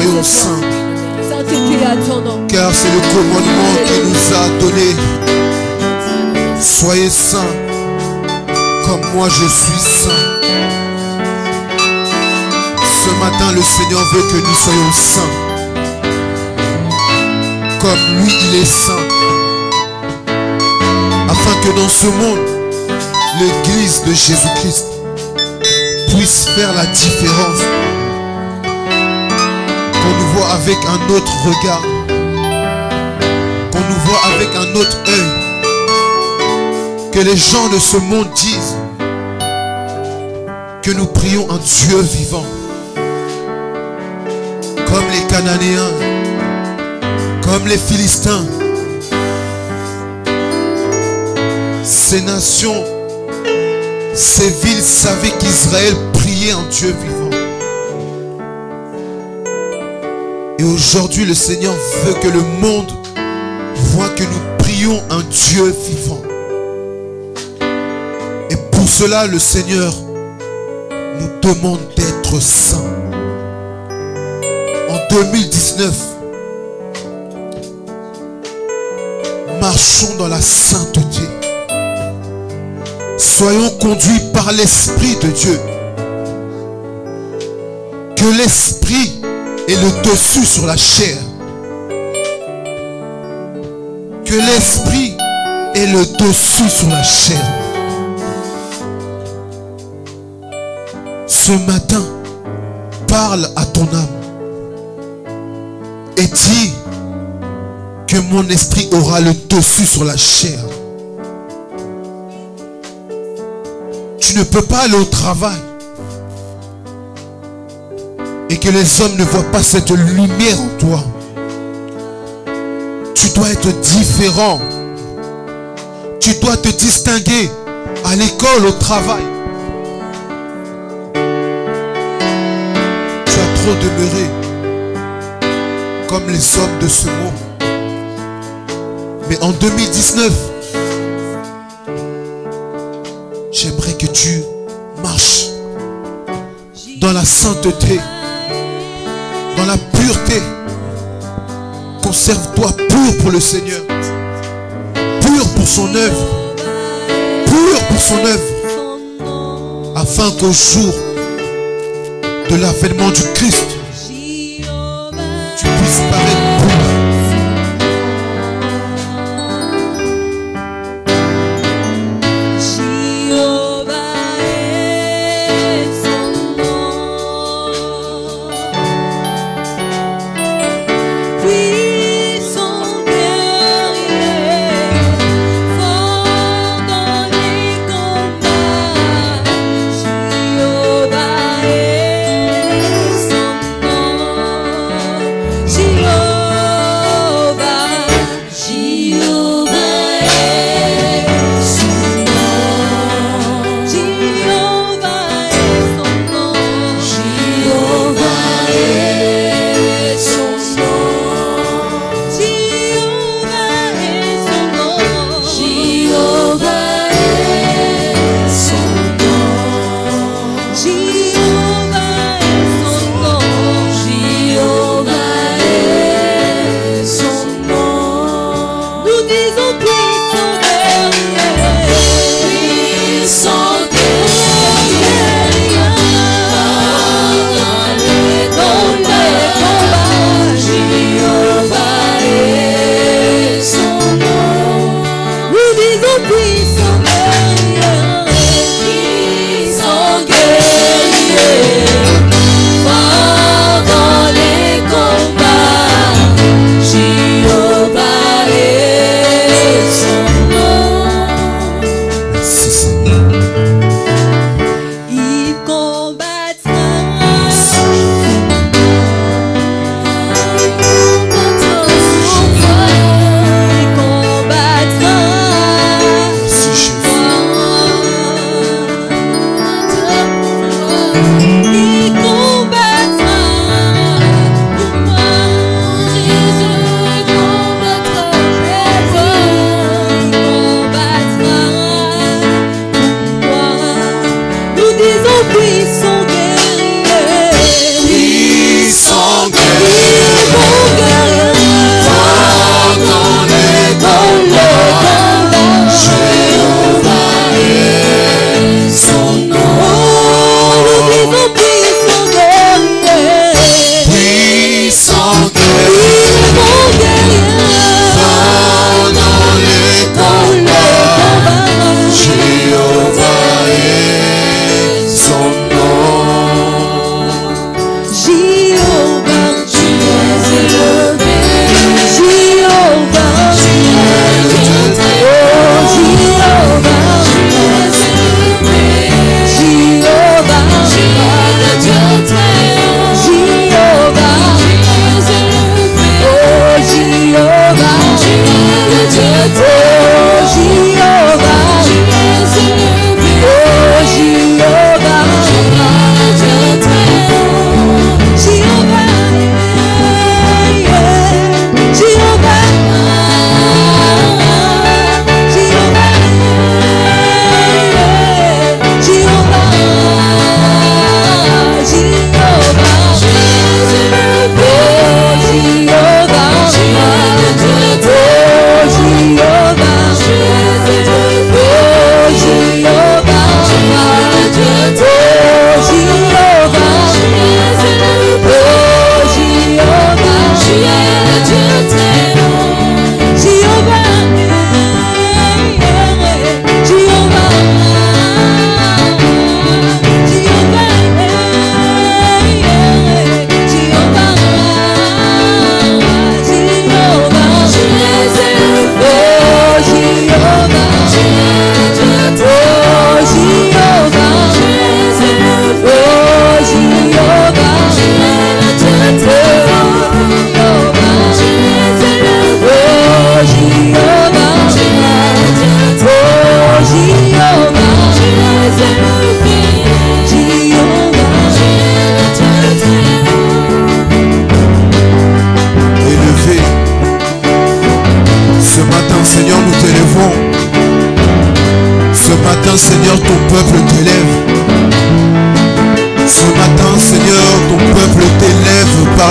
soyons saints. Sainteté à ton nom. Car c'est le commandement qu'il nous a donné. Soyez saints, comme moi je suis saint. Ce matin, le Seigneur veut que nous soyons saints. Comme lui, il est saint. Afin que dans ce monde, l'Église de Jésus-Christ puisse faire la différence. Qu'on nous voit avec un autre regard. Qu'on nous voit avec un autre œil. Que les gens de ce monde disent que nous prions un Dieu vivant. Comme les Cananéens, comme les Philistins. Ces nations, ces villes savaient qu'Israël priait un Dieu vivant. Et aujourd'hui, le Seigneur veut que le monde voit que nous prions un Dieu vivant. Et pour cela, le Seigneur nous demande d'être saints. En 2019, marchons dans la sainteté. Soyons conduits par l'Esprit de Dieu. Que l'Esprit ait le dessus sur la chair. Que l'Esprit ait le dessus sur la chair. Ce matin, parle à ton âme. Et dis que mon esprit aura le dessus sur la chair. Tu ne peux pas aller au travail et que les hommes ne voient pas cette lumière en toi. Tu dois être différent. Tu dois te distinguer à l'école, au travail. Tu as trop demeuré comme les hommes de ce monde. Mais en 2019, j'aimerais que tu marches dans la sainteté, dans la pureté. Conserve-toi pur pour le Seigneur, pur pour son œuvre, pur pour son œuvre, afin qu'au jour de l'avènement du Christ, tu puisses paraître pur.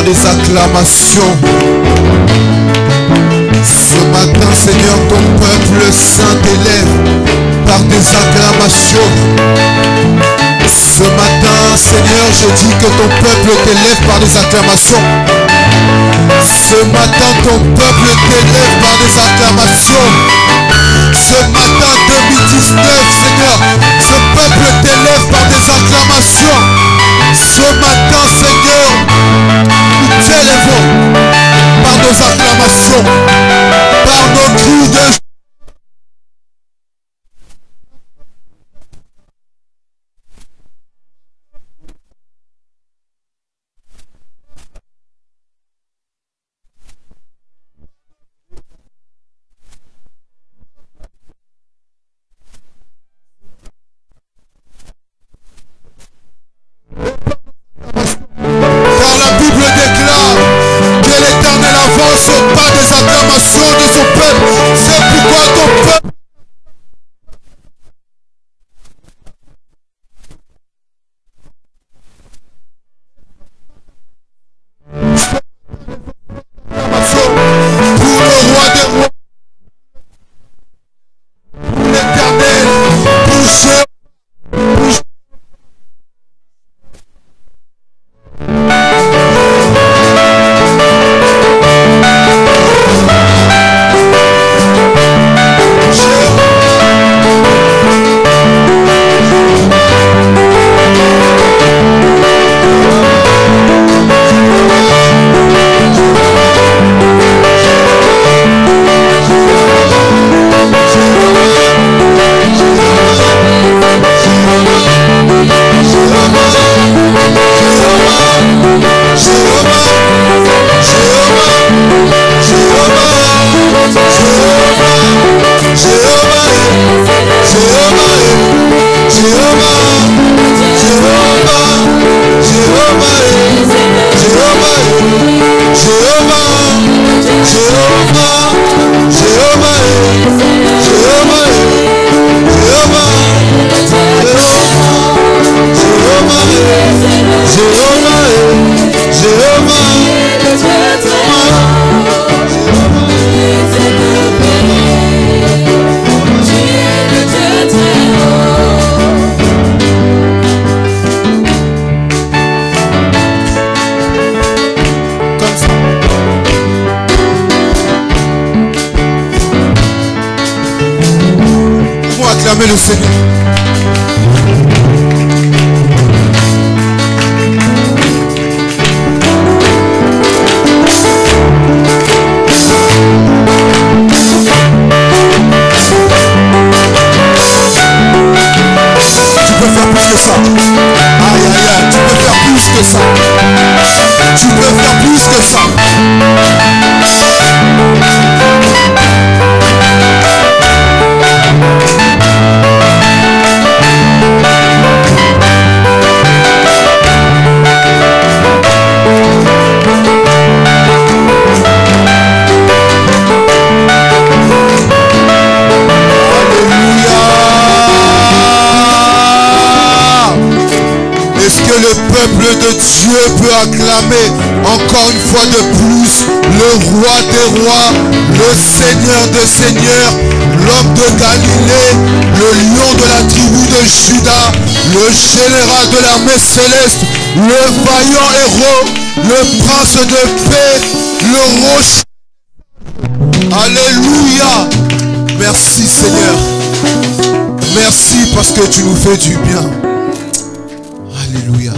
par des acclamations. Ce matin, Seigneur, ton peuple saint t'élève par des acclamations. Ce matin, Seigneur, je dis que ton peuple t'élève par des acclamations. Ce matin, ton peuple t'élève par des acclamations. Ce matin 2019, Seigneur, ce peuple t'élève par des acclamations. Ce matin, Seigneur, nous t'élèvons par nos acclamations, par nos cris de joie. Pas des acclamations de son peuple. C'est pourquoi ton peuple pour le roi des rois, pour l'éternel, pour Jéhovah. Acclamez le Seigneur. Tu peux faire plus que ça. Aïe aïe aïe, tu peux faire plus que ça. Tu peux faire plus que ça. Le peuple de Dieu peut acclamer encore une fois de plus le roi des rois, le Seigneur des seigneurs, l'homme de Galilée, le lion de la tribu de Juda, le général de l'armée céleste, le vaillant héros, le prince de paix, le rocher. Alléluia. Merci Seigneur. Merci parce que tu nous fais du bien. Alléluia.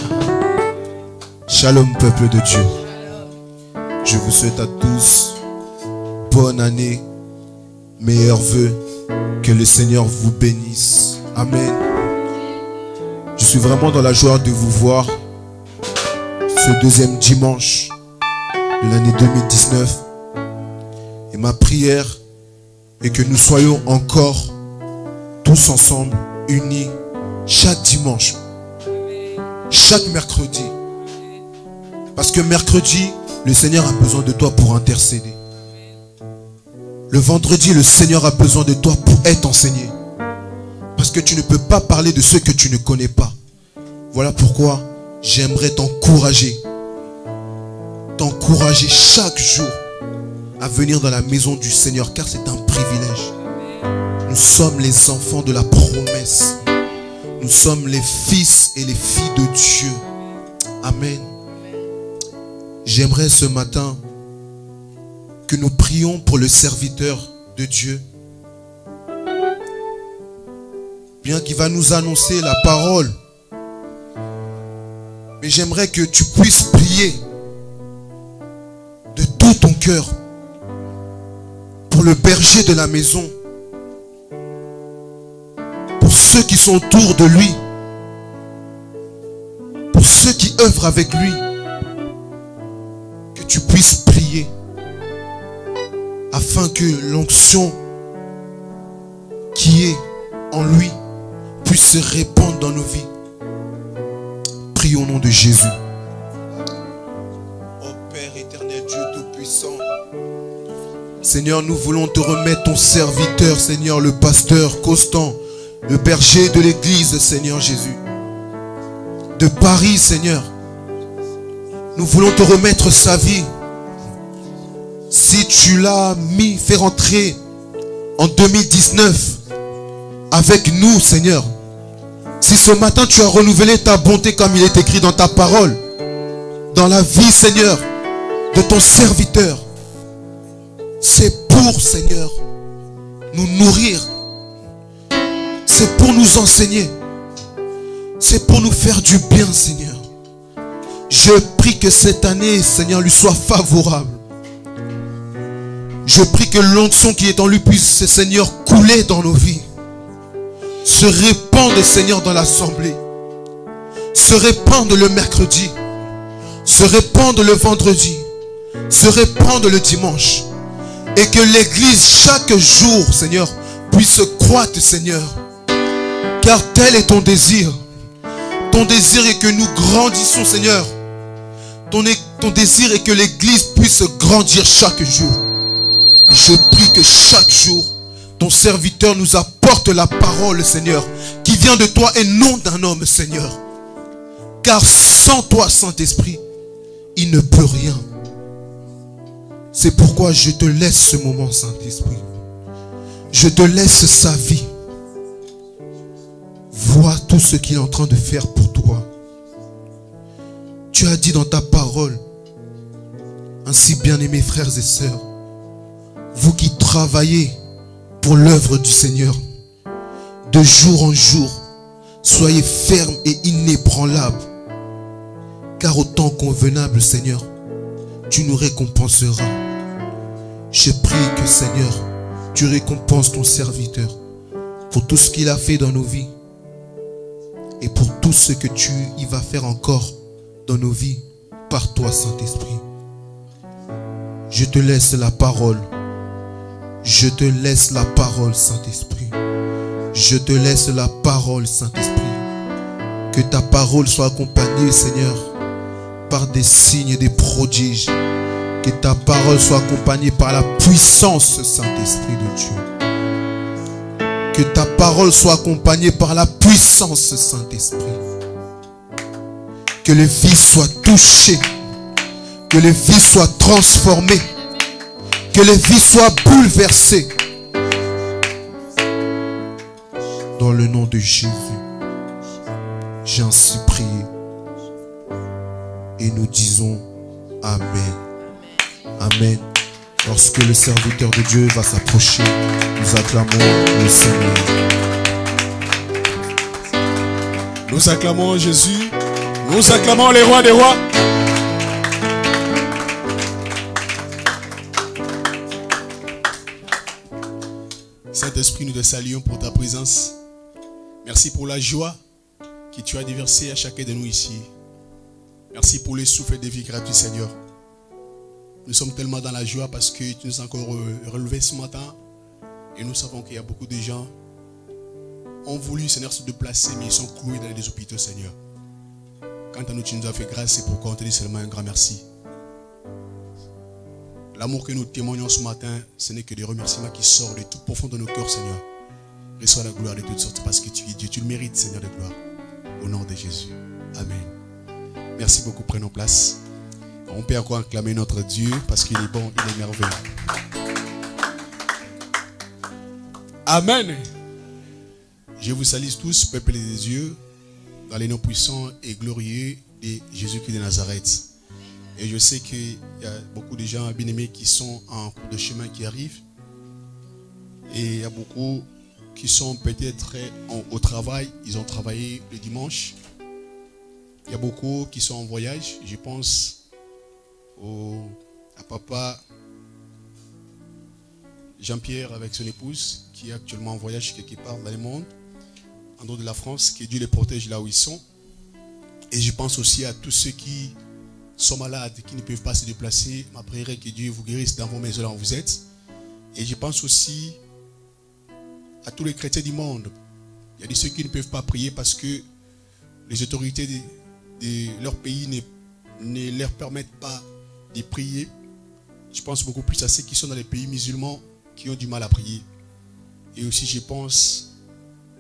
Shalom peuple de Dieu. Je vous souhaite à tous bonne année, meilleurs vœux, que le Seigneur vous bénisse. Amen. Je suis vraiment dans la joie de vous voir ce deuxième dimanche de l'année 2019. Et ma prière est que nous soyons encore tous ensemble, unis, chaque dimanche, chaque mercredi. Parce que mercredi, le Seigneur a besoin de toi pour intercéder. Le vendredi, le Seigneur a besoin de toi pour être enseigné. Parce que tu ne peux pas parler de ce que tu ne connais pas. Voilà pourquoi j'aimerais t'encourager t'encourager chaque jour à venir dans la maison du Seigneur, car c'est un privilège. Nous sommes les enfants de la promesse. Nous sommes les fils et les filles de Dieu. Amen. J'aimerais ce matin que nous prions pour le serviteur de Dieu, bien qu'il va nous annoncer la parole. Mais j'aimerais que tu puisses prier de tout ton cœur pour le berger de la maison, pour ceux qui sont autour de lui, pour ceux qui œuvrent avec lui, que tu puisses prier afin que l'onction qui est en lui puisse se répandre dans nos vies. Prie au nom de Jésus. Ô Père éternel, Dieu Tout-Puissant, Seigneur, nous voulons te remettre ton serviteur, Seigneur, le pasteur Constant, le berger de l'église, Seigneur Jésus, de Paris, Seigneur. Nous voulons te remettre sa vie. Si tu l'as fait rentrer en 2019 avec nous, Seigneur, si ce matin tu as renouvelé ta bonté comme il est écrit dans ta parole, dans la vie, Seigneur, de ton serviteur, c'est pour, Seigneur, nous nourrir. C'est pour nous enseigner. C'est pour nous faire du bien, Seigneur. Je prie que cette année, Seigneur, lui soit favorable. Je prie que l'onction qui est en lui puisse, Seigneur, couler dans nos vies. Se répandre, Seigneur, dans l'assemblée. Se répandre le mercredi. Se répandre le vendredi. Se répandre le dimanche. Et que l'église, chaque jour, Seigneur, puisse croître, Seigneur. Car tel est ton désir. Ton désir est que nous grandissions, Seigneur. Ton désir est que l'église puisse grandir chaque jour. Et je prie que chaque jour, ton serviteur nous apporte la parole, Seigneur, qui vient de toi et non d'un homme, Seigneur. Car sans toi, Saint-Esprit, il ne peut rien. C'est pourquoi je te laisse ce moment, Saint-Esprit. Je te laisse sa vie. Vois tout ce qu'il est en train de faire pour toi. Tu as dit dans ta parole, ainsi bien-aimés frères et sœurs, vous qui travaillez pour l'œuvre du Seigneur, de jour en jour, soyez fermes et inébranlables, car au temps convenable, Seigneur, tu nous récompenseras. Je prie que, Seigneur, tu récompenses ton serviteur pour tout ce qu'il a fait dans nos vies et pour tout ce que tu y vas faire encore dans nos vies par toi, Saint-Esprit. Je te laisse la parole. Je te laisse la parole, Saint-Esprit. Je te laisse la parole, Saint-Esprit. Que ta parole soit accompagnée, Seigneur, par des signes et des prodiges. Que ta parole soit accompagnée par la puissance, Saint-Esprit de Dieu. Que ta parole soit accompagnée par la puissance, Saint-Esprit. Que les vies soient touchées. Que les vies soient transformées. Que les vies soient bouleversées. Dans le nom de Jésus, j'ai ainsi prié. Et nous disons Amen. Amen. Lorsque le serviteur de Dieu va s'approcher, nous acclamons le Seigneur. Nous acclamons Jésus. Nous acclamons les rois des rois. Saint-Esprit, nous te saluons pour ta présence. Merci pour la joie que tu as déversée à chacun de nous ici. Merci pour le souffle de vie gratuit, Seigneur. Nous sommes tellement dans la joie parce que tu nous as encore relevés ce matin. Et nous savons qu'il y a beaucoup de gens qui ont voulu, Seigneur, se déplacer, mais ils sont cloués dans les hôpitaux, Seigneur. Quant à nous, tu nous as fait grâce, c'est pourquoi on te dit seulement un grand merci. L'amour que nous témoignons ce matin, ce n'est que des remerciements qui sortent de tout profond de nos cœurs, Seigneur. Reçois la gloire de toutes sortes parce que tu es Dieu. Tu le mérites, Seigneur de gloire. Au nom de Jésus. Amen. Merci beaucoup. Prenons place. On peut encore acclamer notre Dieu parce qu'il est bon, il est merveilleux. Amen. Je vous salue tous, peuple des dieux, dans les noms puissants et glorieux de Jésus-Christ de Nazareth. Et je sais qu'il y a beaucoup de gens bien-aimés qui sont en cours de chemin qui arrivent. Et il y a beaucoup qui sont peut-être au travail. Ils ont travaillé le dimanche. Il y a beaucoup qui sont en voyage. Je pense à papa Jean-Pierre avec son épouse qui est actuellement en voyage quelque part dans le monde, en dehors de la France. Que Dieu les protège là où ils sont. Et je pense aussi à tous ceux qui sont malades, qui ne peuvent pas se déplacer. Ma prière est que Dieu vous guérisse dans vos maisons là où vous êtes. Et je pense aussi à tous les chrétiens du monde. Il y a de ceux qui ne peuvent pas prier parce que les autorités de leur pays ne leur permettent pas de prier. Je pense beaucoup plus à ceux qui sont dans les pays musulmans qui ont du mal à prier. Et aussi je pense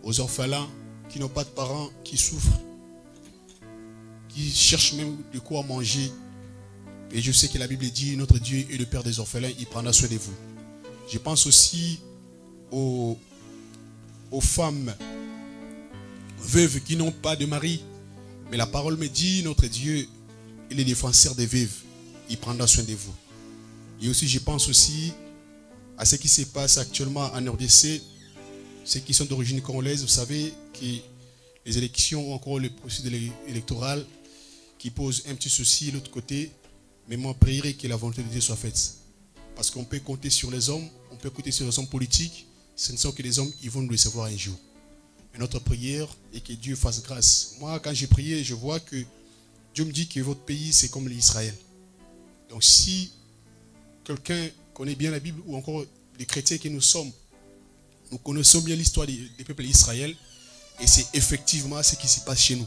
aux orphelins qui n'ont pas de parents, qui souffrent, qui cherchent même de quoi manger. Et je sais que la Bible dit, notre Dieu est le Père des orphelins, il prendra soin de vous. Je pense aussi aux femmes veuves qui n'ont pas de mari. Mais la parole me dit, notre Dieu est le défenseur des veuves. Il prendra soin de vous. Et aussi, je pense aussi à ce qui se passe actuellement en RDC. Ceux qui sont d'origine congolaise, vous savez que les élections ou encore le processus électoral qui pose un petit souci de l'autre côté. Mais moi, prierai que la volonté de Dieu soit faite. Parce qu'on peut compter sur les hommes, on peut compter sur les hommes politiques. Ce ne sont que les hommes, ils vont nous recevoir un jour. Et notre prière est que Dieu fasse grâce. Moi, quand j'ai prié, je vois que Dieu me dit que votre pays, c'est comme l'Israël. Donc si quelqu'un connaît bien la Bible, ou encore les chrétiens que nous sommes, nous connaissons bien l'histoire des peuples d'Israël, et c'est effectivement ce qui se passe chez nous.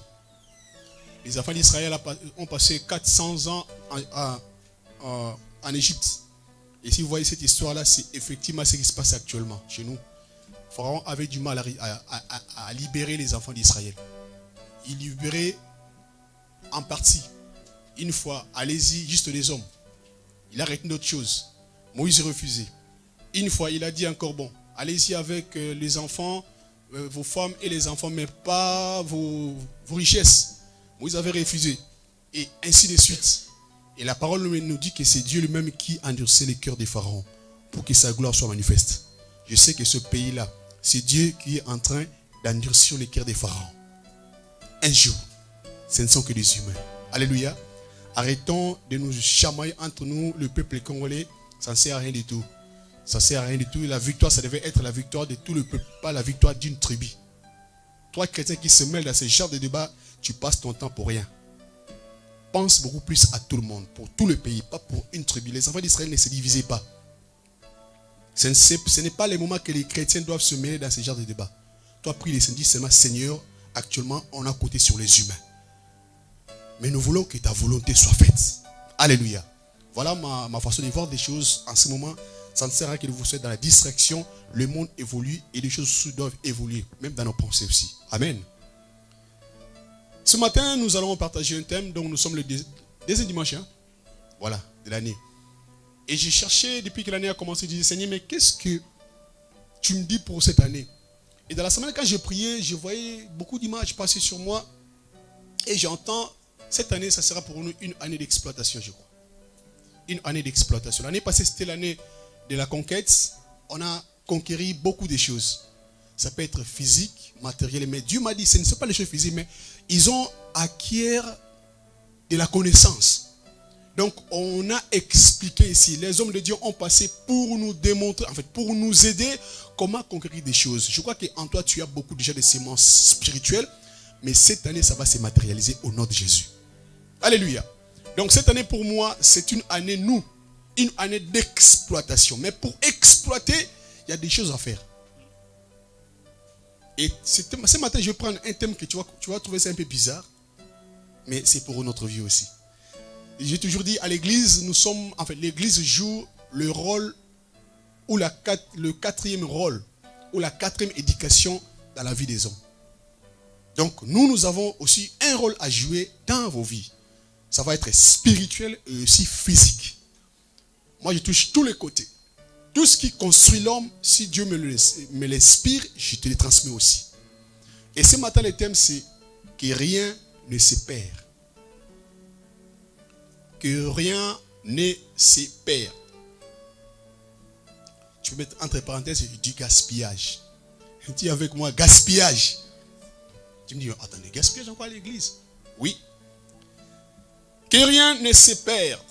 Les enfants d'Israël ont passé 400 ans en Égypte. Et si vous voyez cette histoire-là, c'est effectivement ce qui se passe actuellement chez nous. Pharaon avait du mal à libérer les enfants d'Israël. Il libérait en partie. Une fois, allez-y, juste les hommes. Il a retenu d'autres choses. Moïse refusait. Une fois, il a dit encore, bon, allez-y avec les enfants, vos femmes et les enfants, mais pas vos richesses. Moïse avait refusé. Et ainsi de suite. Et la parole nous dit que c'est Dieu lui-même qui endurcit les cœurs des pharaons pour que sa gloire soit manifeste. Je sais que ce pays-là, c'est Dieu qui est en train d'endurcir les cœurs des pharaons. Un jour, ce ne sont que des humains. Alléluia. Arrêtons de nous chamailler entre nous, le peuple congolais. Ça ne sert à rien du tout. Ça ne sert à rien du tout. La victoire, ça devait être la victoire de tout le peuple, pas la victoire d'une tribu. Toi, chrétien qui se mêle dans ce genre de débat, tu passes ton temps pour rien. Pense beaucoup plus à tout le monde, pour tout le pays, pas pour une tribu. Les enfants d'Israël ne se divisaient pas. Ce n'est pas le moment que les chrétiens doivent se mêler dans ce genre de débat. Toi, prie les saints, dis seulement, Seigneur, actuellement, on a compté sur les humains. Mais nous voulons que ta volonté soit faite. Alléluia. Voilà ma façon de voir des choses en ce moment. Ça ne sert à rien que vous soyez dans la distraction. Le monde évolue et les choses doivent évoluer, même dans nos pensées aussi. Amen. Ce matin, nous allons partager un thème dont nous sommes le deuxième dimanche, hein? Voilà, de l'année. Et j'ai cherché, depuis que l'année a commencé, je disais, Seigneur, mais qu'est-ce que tu me dis pour cette année? Et dans la semaine, quand je priais, je voyais beaucoup d'images passer sur moi. Et j'entends, cette année, ça sera pour nous une année d'exploitation, je crois. Une année d'exploitation. L'année passée, c'était l'année de la conquête. On a conquéri beaucoup de choses. Ça peut être physique, matériel, mais Dieu m'a dit, ce ne sont pas les choses physiques, mais ils ont acquis de la connaissance. Donc, on a expliqué ici, les hommes de Dieu ont passé pour nous démontrer, en fait, pour nous aider comment conquérir des choses. Je crois qu'en toi, tu as beaucoup déjà de semences spirituelles, mais cette année, ça va se matérialiser au nom de Jésus. Alléluia. Donc, cette année, pour moi, c'est une année, une année d'exploitation. Mais pour exploiter, il y a des choses à faire. Et ce matin, je vais prendre un thème que tu vas trouver ça un peu bizarre, mais c'est pour notre vie aussi. J'ai toujours dit à l'église, l'église joue le rôle ou le quatrième rôle ou la quatrième éducation dans la vie des hommes. Donc nous avons aussi un rôle à jouer dans vos vies. Ça va être spirituel et aussi physique. Moi, je touche tous les côtés. Tout ce qui construit l'homme, si Dieu me l'inspire, je te le transmets aussi. Et ce matin, le thème, c'est que rien ne se perd. Que rien ne se perd. Tu peux mettre entre parenthèses du gaspillage. Dis avec moi, gaspillage. Tu me dis, attendez, gaspillage encore à l'église? Oui. Que rien ne se perde.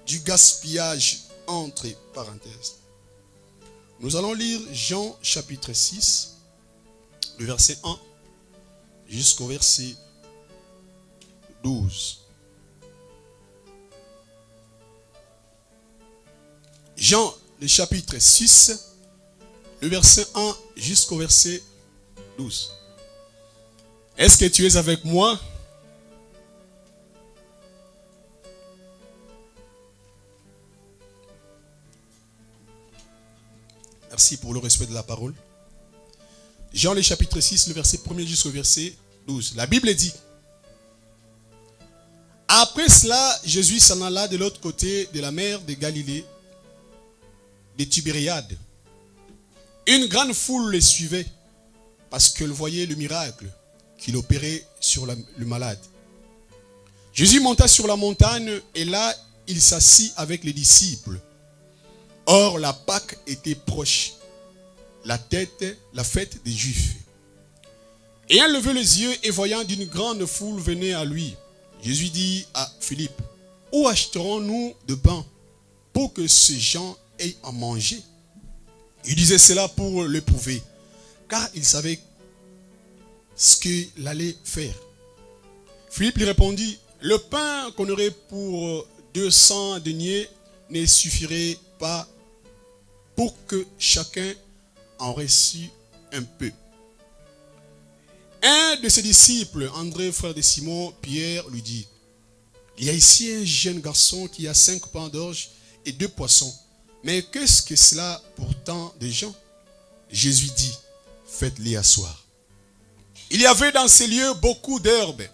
Du gaspillage entre parenthèses. Nous allons lire Jean chapitre 6, le verset 1 jusqu'au verset 12. Jean, le chapitre 6, le verset 1 jusqu'au verset 12. Est-ce que tu es avec moi? Merci pour le respect de la parole. Jean, le chapitre 6, le verset 1 jusqu'au verset 12. La Bible dit: après cela, Jésus s'en alla de l'autre côté de la mer de Galilée, de Tibériade. Une grande foule le suivait parce qu'elle voyait le miracle qu'il opérait sur le malade. Jésus monta sur la montagne et là, il s'assit avec les disciples. Or, la Pâque était proche, la fête des Juifs. Ayant levé les yeux et voyant d'une grande foule venir à lui, Jésus dit à Philippe: où acheterons-nous de pain pour que ces gens aient à manger? Il disait cela pour l'éprouver, car il savait ce qu'il allait faire. Philippe lui répondit: le pain qu'on aurait pour 200 deniers ne suffirait pas pour que chacun en reçût un peu. Un de ses disciples, André, frère de Simon, Pierre, lui dit: il y a ici un jeune garçon qui a 5 pains d'orge et 2 poissons. Mais qu'est-ce que cela pour tant de gens? Jésus dit: faites-les asseoir. Il y avait dans ces lieux beaucoup d'herbes.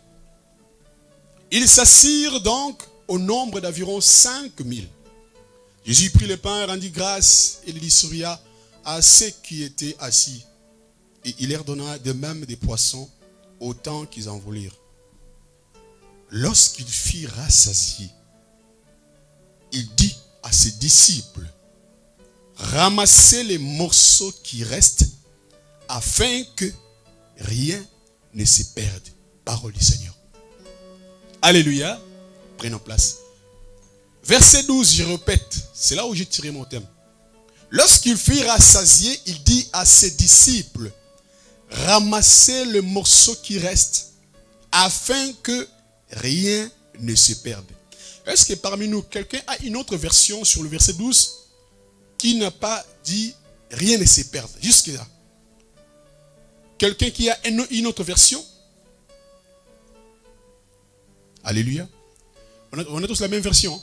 Ils s'assirent donc au nombre d'environ 5000. Jésus prit le pain, rendit grâce et le distribua à ceux qui étaient assis. Et il leur donna de même des poissons, autant qu'ils en voulurent. Lorsqu'il fut rassasié, il dit à ses disciples: ramassez les morceaux qui restent, afin que rien ne se perde. Parole du Seigneur. Alléluia. Prenons place. Verset 12, je répète, c'est là où j'ai tiré mon thème. Lorsqu'il fut rassasié, il dit à ses disciples: ramassez le morceau qui reste, afin que rien ne se perde. Est-ce que parmi nous, quelqu'un a une autre version sur le verset 12 qui n'a pas dit rien ne se perde? Jusque là. Quelqu'un qui a une autre version? Alléluia. On a tous la même version. Hein?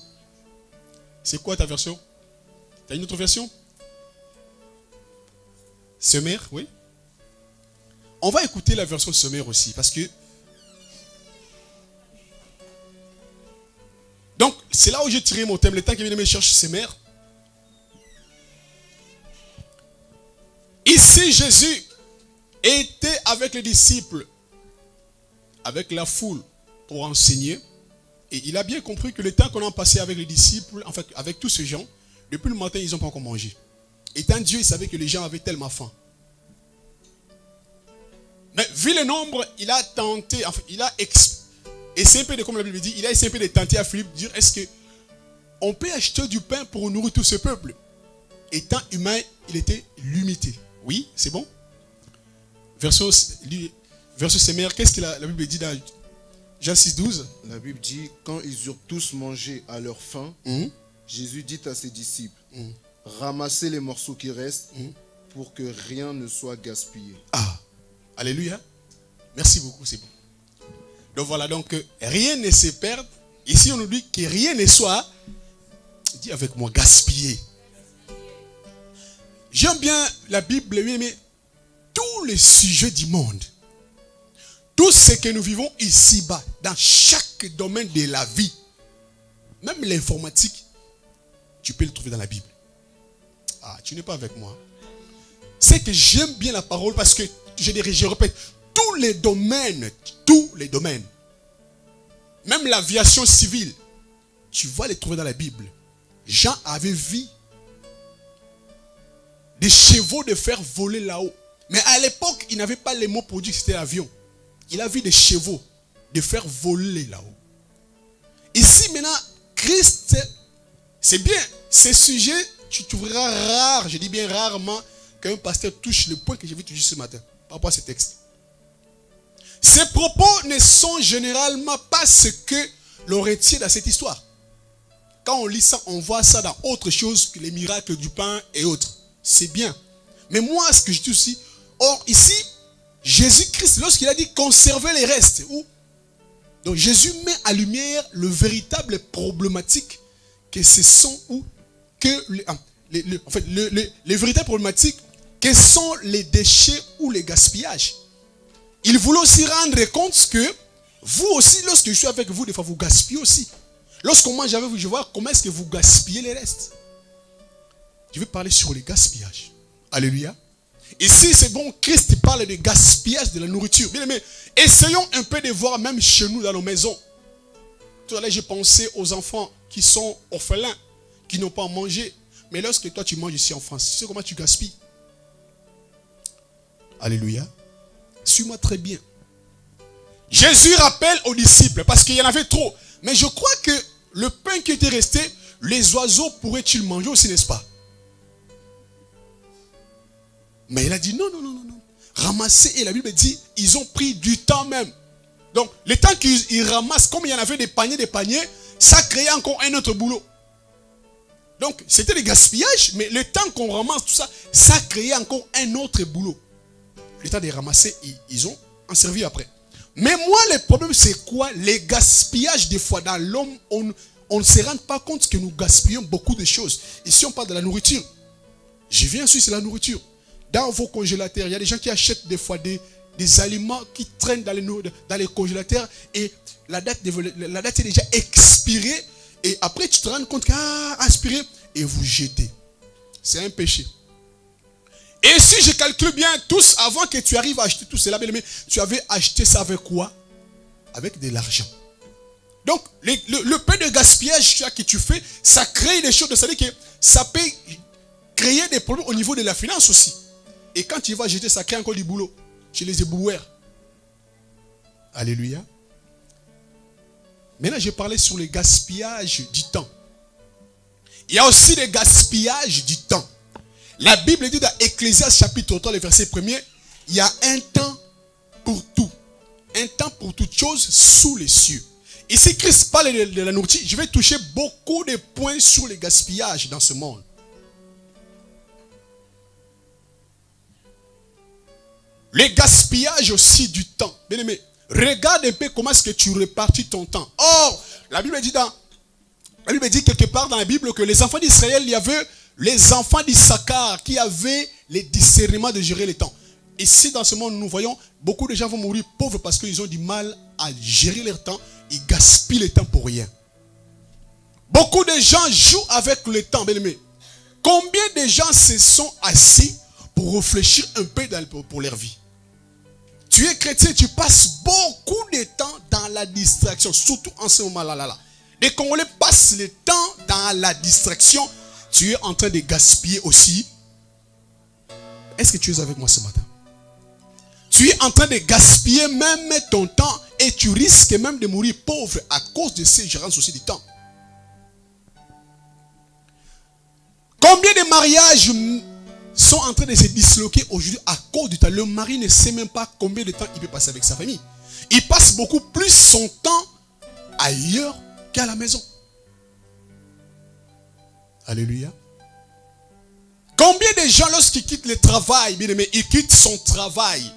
C'est quoi ta version? Tu as une autre version? Sommaire, oui. On va écouter la version sommaire aussi, parce que... Donc, c'est là où j'ai tiré mon thème. Le temps qu'il vient de me chercher sommaire. Ici, Jésus était avec les disciples, avec la foule, pour enseigner. Et il a bien compris que le temps qu'on a passé avec les disciples, en fait, avec tous ces gens, depuis le matin, ils n'ont pas encore mangé. Étant Dieu, il savait que les gens avaient tellement faim. Mais vu le nombre, il a tenté, enfin, il a essayé un peu de, comme la Bible dit, il a essayé un peu de tenter à Philippe de dire: est-ce qu'on peut acheter du pain pour nourrir tout ce peuple? Étant humain, il était limité. Oui, c'est bon. Verset sommaire, qu'est-ce que la Bible dit dans Jean 6, 12? La Bible dit: quand ils eurent tous mangé à leur faim, Jésus dit à ses disciples: ramassez les morceaux qui restent pour que rien ne soit gaspillé. Ah, alléluia. Merci beaucoup, c'est bon. Donc voilà, donc rien ne se perd. Ici on nous dit que rien ne soit, dis avec moi, gaspillé. J'aime bien la Bible, mais tous les sujets du monde, tout ce que nous vivons ici-bas, dans chaque domaine de la vie, même l'informatique, tu peux le trouver dans la Bible. Ah, tu n'es pas avec moi. C'est que j'aime bien la parole parce que, je répète, tous les domaines, même l'aviation civile, tu vas les trouver dans la Bible. Jean avait vu des chevaux de fer voler là-haut. Mais à l'époque, il n'avait pas les mots pour dire que c'était l'avion. Il a vu des chevaux de fer voler là-haut. Ici, maintenant, Christ, c'est bien. Ces sujets, tu trouveras rare, je dis bien rarement, qu'un pasteur touche le point que j'ai vu toucher ce matin, par rapport à ce texte. Ces propos ne sont généralement pas ce que l'on retient dans cette histoire. Quand on lit ça, on voit ça dans autre chose que les miracles du pain et autres. C'est bien. Mais moi, ce que je dis aussi, or ici, Jésus-Christ, lorsqu'il a dit conserver les restes, donc Jésus met à lumière le véritable problématique que ce sont les véritables problématiques que sont les déchets ou les gaspillages. Il voulait aussi rendre compte que vous aussi, lorsque je suis avec vous, des fois vous gaspillez aussi. Lorsqu'on mange avec vous, je vois comment est-ce que vous gaspillez les restes. Je vais parler sur les gaspillages. Alléluia. Ici, c'est bon, Christ parle de gaspillage de la nourriture. Bien aimé, essayons un peu de voir même chez nous dans nos maisons. Tout à l'heure, j'ai pensé aux enfants qui sont orphelins, qui n'ont pas à manger. Mais lorsque toi, tu manges ici en France, tu sais comment tu gaspilles. Alléluia. Suis-moi très bien. Jésus rappelle aux disciples, parce qu'il y en avait trop. Mais je crois que le pain qui était resté, les oiseaux pourraient-ils manger aussi, n'est-ce pas? Mais il a dit non. Ramasser, et la Bible dit, ils ont pris du temps même. Donc, le temps qu'ils ramassent, comme il y en avait des paniers, ça créait encore un autre boulot. Donc, c'était des gaspillages, mais le temps qu'on ramasse tout ça, ça créait encore un autre boulot. Le temps de ramasser, ils ont en servi après. Mais moi, le problème, c'est quoi? Les gaspillages, des fois, dans l'homme, on ne se rend pas compte que nous gaspillons beaucoup de choses. Ici, on parle de la nourriture. Je viens ensuite, c'est la nourriture. Dans vos congélateurs, il y a des gens qui achètent des fois des aliments qui traînent dans les congélateurs et la date est déjà expirée. Et après, tu te rends compte aspiré et vous jetez. C'est un péché. Et si je calcule bien, tous, avant que tu arrives à acheter tout cela, tu avais acheté ça avec quoi? Avec de l'argent. Donc, le peu de gaspillage que tu fais, ça crée des choses. C'est-à-dire que ça peut créer des problèmes au niveau de la finance aussi. Et quand tu vas jeter, ça crée encore du boulot chez les éboueurs. Alléluia. Maintenant, je parlais sur le gaspillage du temps. Il y a aussi le gaspillage du temps. La Bible dit dans Ecclésiaste chapitre 3, le verset 1er, il y a un temps pour tout. Un temps pour toute chose sous les cieux. Ici, Christ parle de la nourriture. Je vais toucher beaucoup de points sur le gaspillage dans ce monde. Le gaspillage aussi du temps. Bien aimé, regarde un peu comment est-ce que tu répartis ton temps. Or, la Bible dit quelque part dans la Bible que les enfants d'Israël, il y avait les enfants d'Issachar qui avaient les discernements de gérer le temps. Ici, dans ce monde, nous voyons, beaucoup de gens vont mourir pauvres parce qu'ils ont du mal à gérer leur temps. Ils gaspillent le temps pour rien. Beaucoup de gens jouent avec le temps, bien aimé. Combien de gens se sont assis pour réfléchir un peu pour leur vie? Tu es chrétien, tu passes beaucoup de temps dans la distraction, surtout en ce moment-là. Les Congolais passent le temps dans la distraction. Tu es en train de gaspiller aussi. Est-ce que tu es avec moi ce matin? Tu es en train de gaspiller même ton temps et tu risques même de mourir pauvre à cause de ces gérances aussi du temps. Combien de mariages sont en train de se disloquer aujourd'hui à cause du temps? Le mari ne sait même pas combien de temps il peut passer avec sa famille. Il passe beaucoup plus son temps ailleurs qu'à la maison. Alléluia. Combien de gens, lorsqu'ils quittent le travail, bien aimé, ils quittent son travail.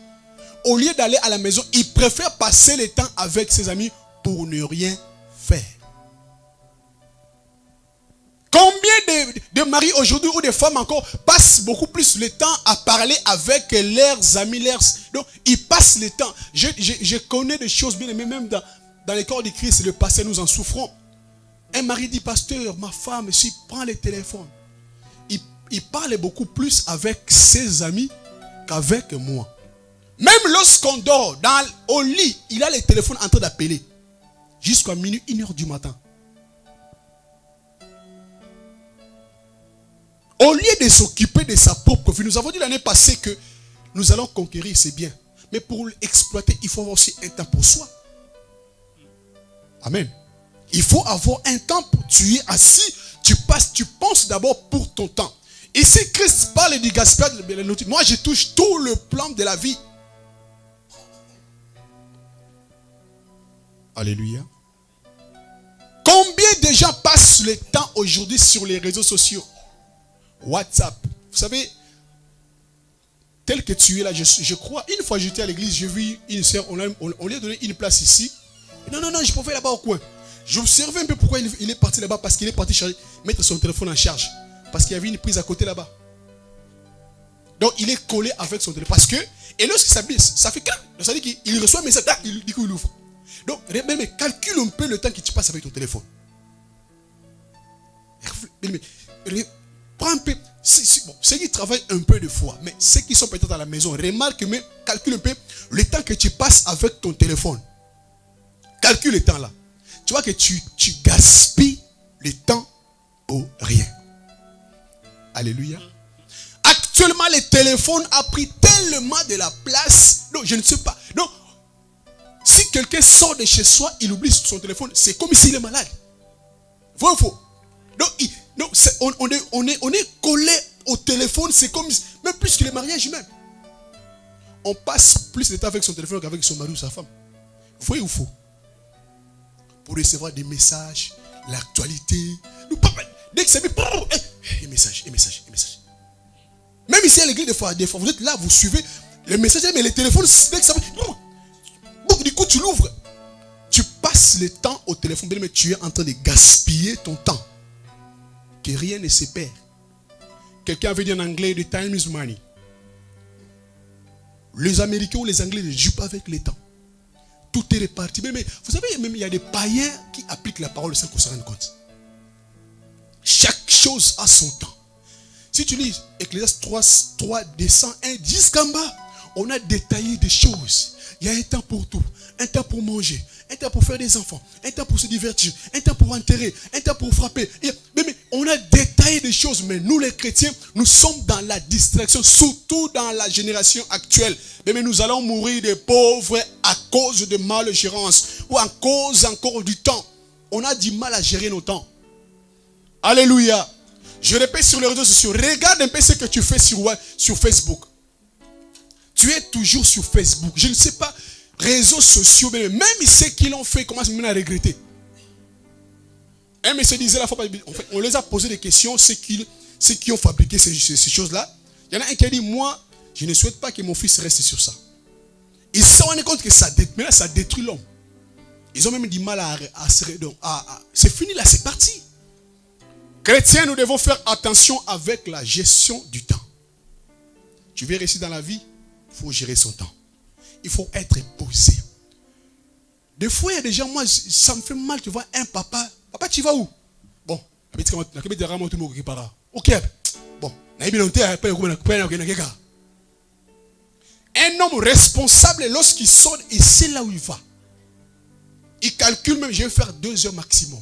Au lieu d'aller à la maison, ils préfèrent passer le temps avec ses amis pour ne rien faire. Combien de maris aujourd'hui ou des femmes encore passent beaucoup plus le temps à parler avec leurs amis. Donc, ils passent le temps. Je connais des choses bien aimées, même dans les corps de Christ, le passé, nous en souffrons. Un mari dit, pasteur, ma femme, si prend le téléphone, il parle beaucoup plus avec ses amis qu'avec moi. Même lorsqu'on dort au lit, il a le téléphone en train d'appeler. Jusqu'à minuit, 1h du matin. Au lieu de s'occuper de sa propre vie, nous avons dit l'année passée que nous allons conquérir, c'est bien. Mais pour l'exploiter, il faut avoir aussi un temps pour soi. Amen. Il faut avoir un temps pour tu es assis, tu penses d'abord pour ton temps. Ici, Christ parle du gaspillage de la nourriture. Moi, je touche tout le plan de la vie. Alléluia. Combien de gens passent le temps aujourd'hui sur les réseaux sociaux? WhatsApp. Vous savez, tel que tu es là, je crois, une fois j'étais à l'église, j'ai vu une soeur, on lui a donné une place ici. Non, je pouvais là-bas au coin. J'observais un peu pourquoi il est parti là-bas, parce qu'il est parti mettre son téléphone en charge. Parce qu'il y avait une prise à côté là-bas. Donc il est collé avec son téléphone. Parce que, et lorsqu'il s'habille, ça fait quand? Ça veut dire qu'il reçoit un message, il dit qu'il ouvre. Donc, mais calcule un peu le temps que tu passes avec ton téléphone. Prends un peu. Bon, ceux qui travaillent un peu de foi, mais ceux qui sont peut-être à la maison, remarque, mais calcule un peu le temps que tu passes avec ton téléphone. Calcule le temps là. Tu vois que tu gaspilles le temps pour rien. Alléluia. Actuellement, le téléphone a pris tellement de la place. Donc, je ne sais pas. Donc, si quelqu'un sort de chez soi, il oublie son téléphone, c'est comme s'il est malade. Vrai ou faux? Donc, on est collé au téléphone, c'est comme, même plus que le mariage même. On passe plus de temps avec son téléphone qu'avec son mari ou sa femme. Vrai ou faux? Pour recevoir des messages, l'actualité. Dès que c'est un message. Même ici à l'église, des fois, vous êtes là, vous suivez le message, mais le téléphone, dès que ça du coup, tu l'ouvres. Tu passes le temps au téléphone, mais tu es en train de gaspiller ton temps. Que rien ne se perd. Quelqu'un avait dit en anglais, the time is money. Les Américains ou les Anglais ne jouent pas avec le temps. Tout est réparti. Mais vous savez, même il y a des païens qui appliquent la parole sans qu'on se rende compte. Chaque chose a son temps. Si tu lis Ecclésiaste 3, descend 1, jusqu'en bas, on a détaillé des choses. Il y a un temps pour tout. Un temps pour manger. Un temps pour faire des enfants. Un temps pour se divertir. Un temps pour enterrer. Un temps pour frapper. Mais on a détaillé des choses. Mais nous les chrétiens, nous sommes dans la distraction. Surtout dans la génération actuelle. Mais nous allons mourir des pauvres à cause de malgérance. Ou à cause encore du temps. On a du mal à gérer nos temps. Alléluia. Je répète sur les réseaux sociaux. Regarde un peu ce que tu fais sur Facebook. Tu es toujours sur Facebook. Je ne sais pas, réseaux sociaux, même ceux qui l'ont fait commencent maintenant à regretter. Un monsieur disait la fois, en fait, on les a posé des questions, ceux qui ont fabriqué ces choses-là. Il y en a un qui a dit, moi, je ne souhaite pas que mon fils reste sur ça. Ils se sont rendus compte que ça détruit l'homme. Ils ont même du mal à se... C'est fini là, c'est parti. Chrétiens, nous devons faire attention avec la gestion du temps. Tu veux réussir dans la vie? Il faut gérer son temps. Il faut être posé. Des fois, il y a des gens, moi, ça me fait mal, tu vois, un papa. Papa, tu vas où? Bon, ok. Bon, un homme responsable, lorsqu'il sort, il sait là où il va. Il calcule même, je vais faire 2 heures maximum.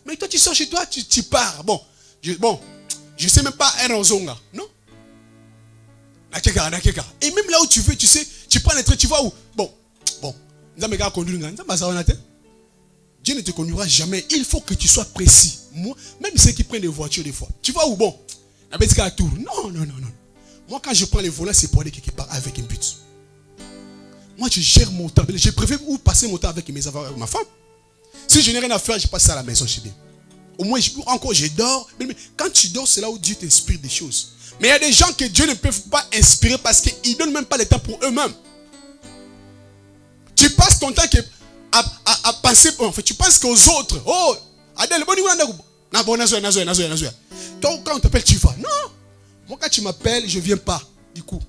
Mais toi, tu sors chez toi, tu pars. Bon, je ne sais même pas un ozonga, non? Et même là où tu veux, tu sais, tu prends les trains, tu vas où? Bon. Dieu ne te conduira jamais. Il faut que tu sois précis. Moi, même ceux qui prennent des voitures des fois. Tu vas où? Bon. Non. Moi, quand je prends les volants, c'est pour aller quelque part avec un but. Moi, je gère mon temps. Je préfère où passer mon temps avec mes enfants, avec ma femme. Si je n'ai rien à faire, je passe à la maison chez bien. Au moins, je dors. Mais quand tu dors, c'est là où Dieu t'inspire des choses. Mais il y a des gens que Dieu ne peut pas inspirer parce qu'ils ne donnent même pas le temps pour eux-mêmes. Tu passes ton temps à penser, en fait, tu penses qu'aux autres. Oh, Adèle, Toi, quand on t'appelle, tu vas. Non. Moi, quand tu m'appelles, je ne viens pas. Du coup.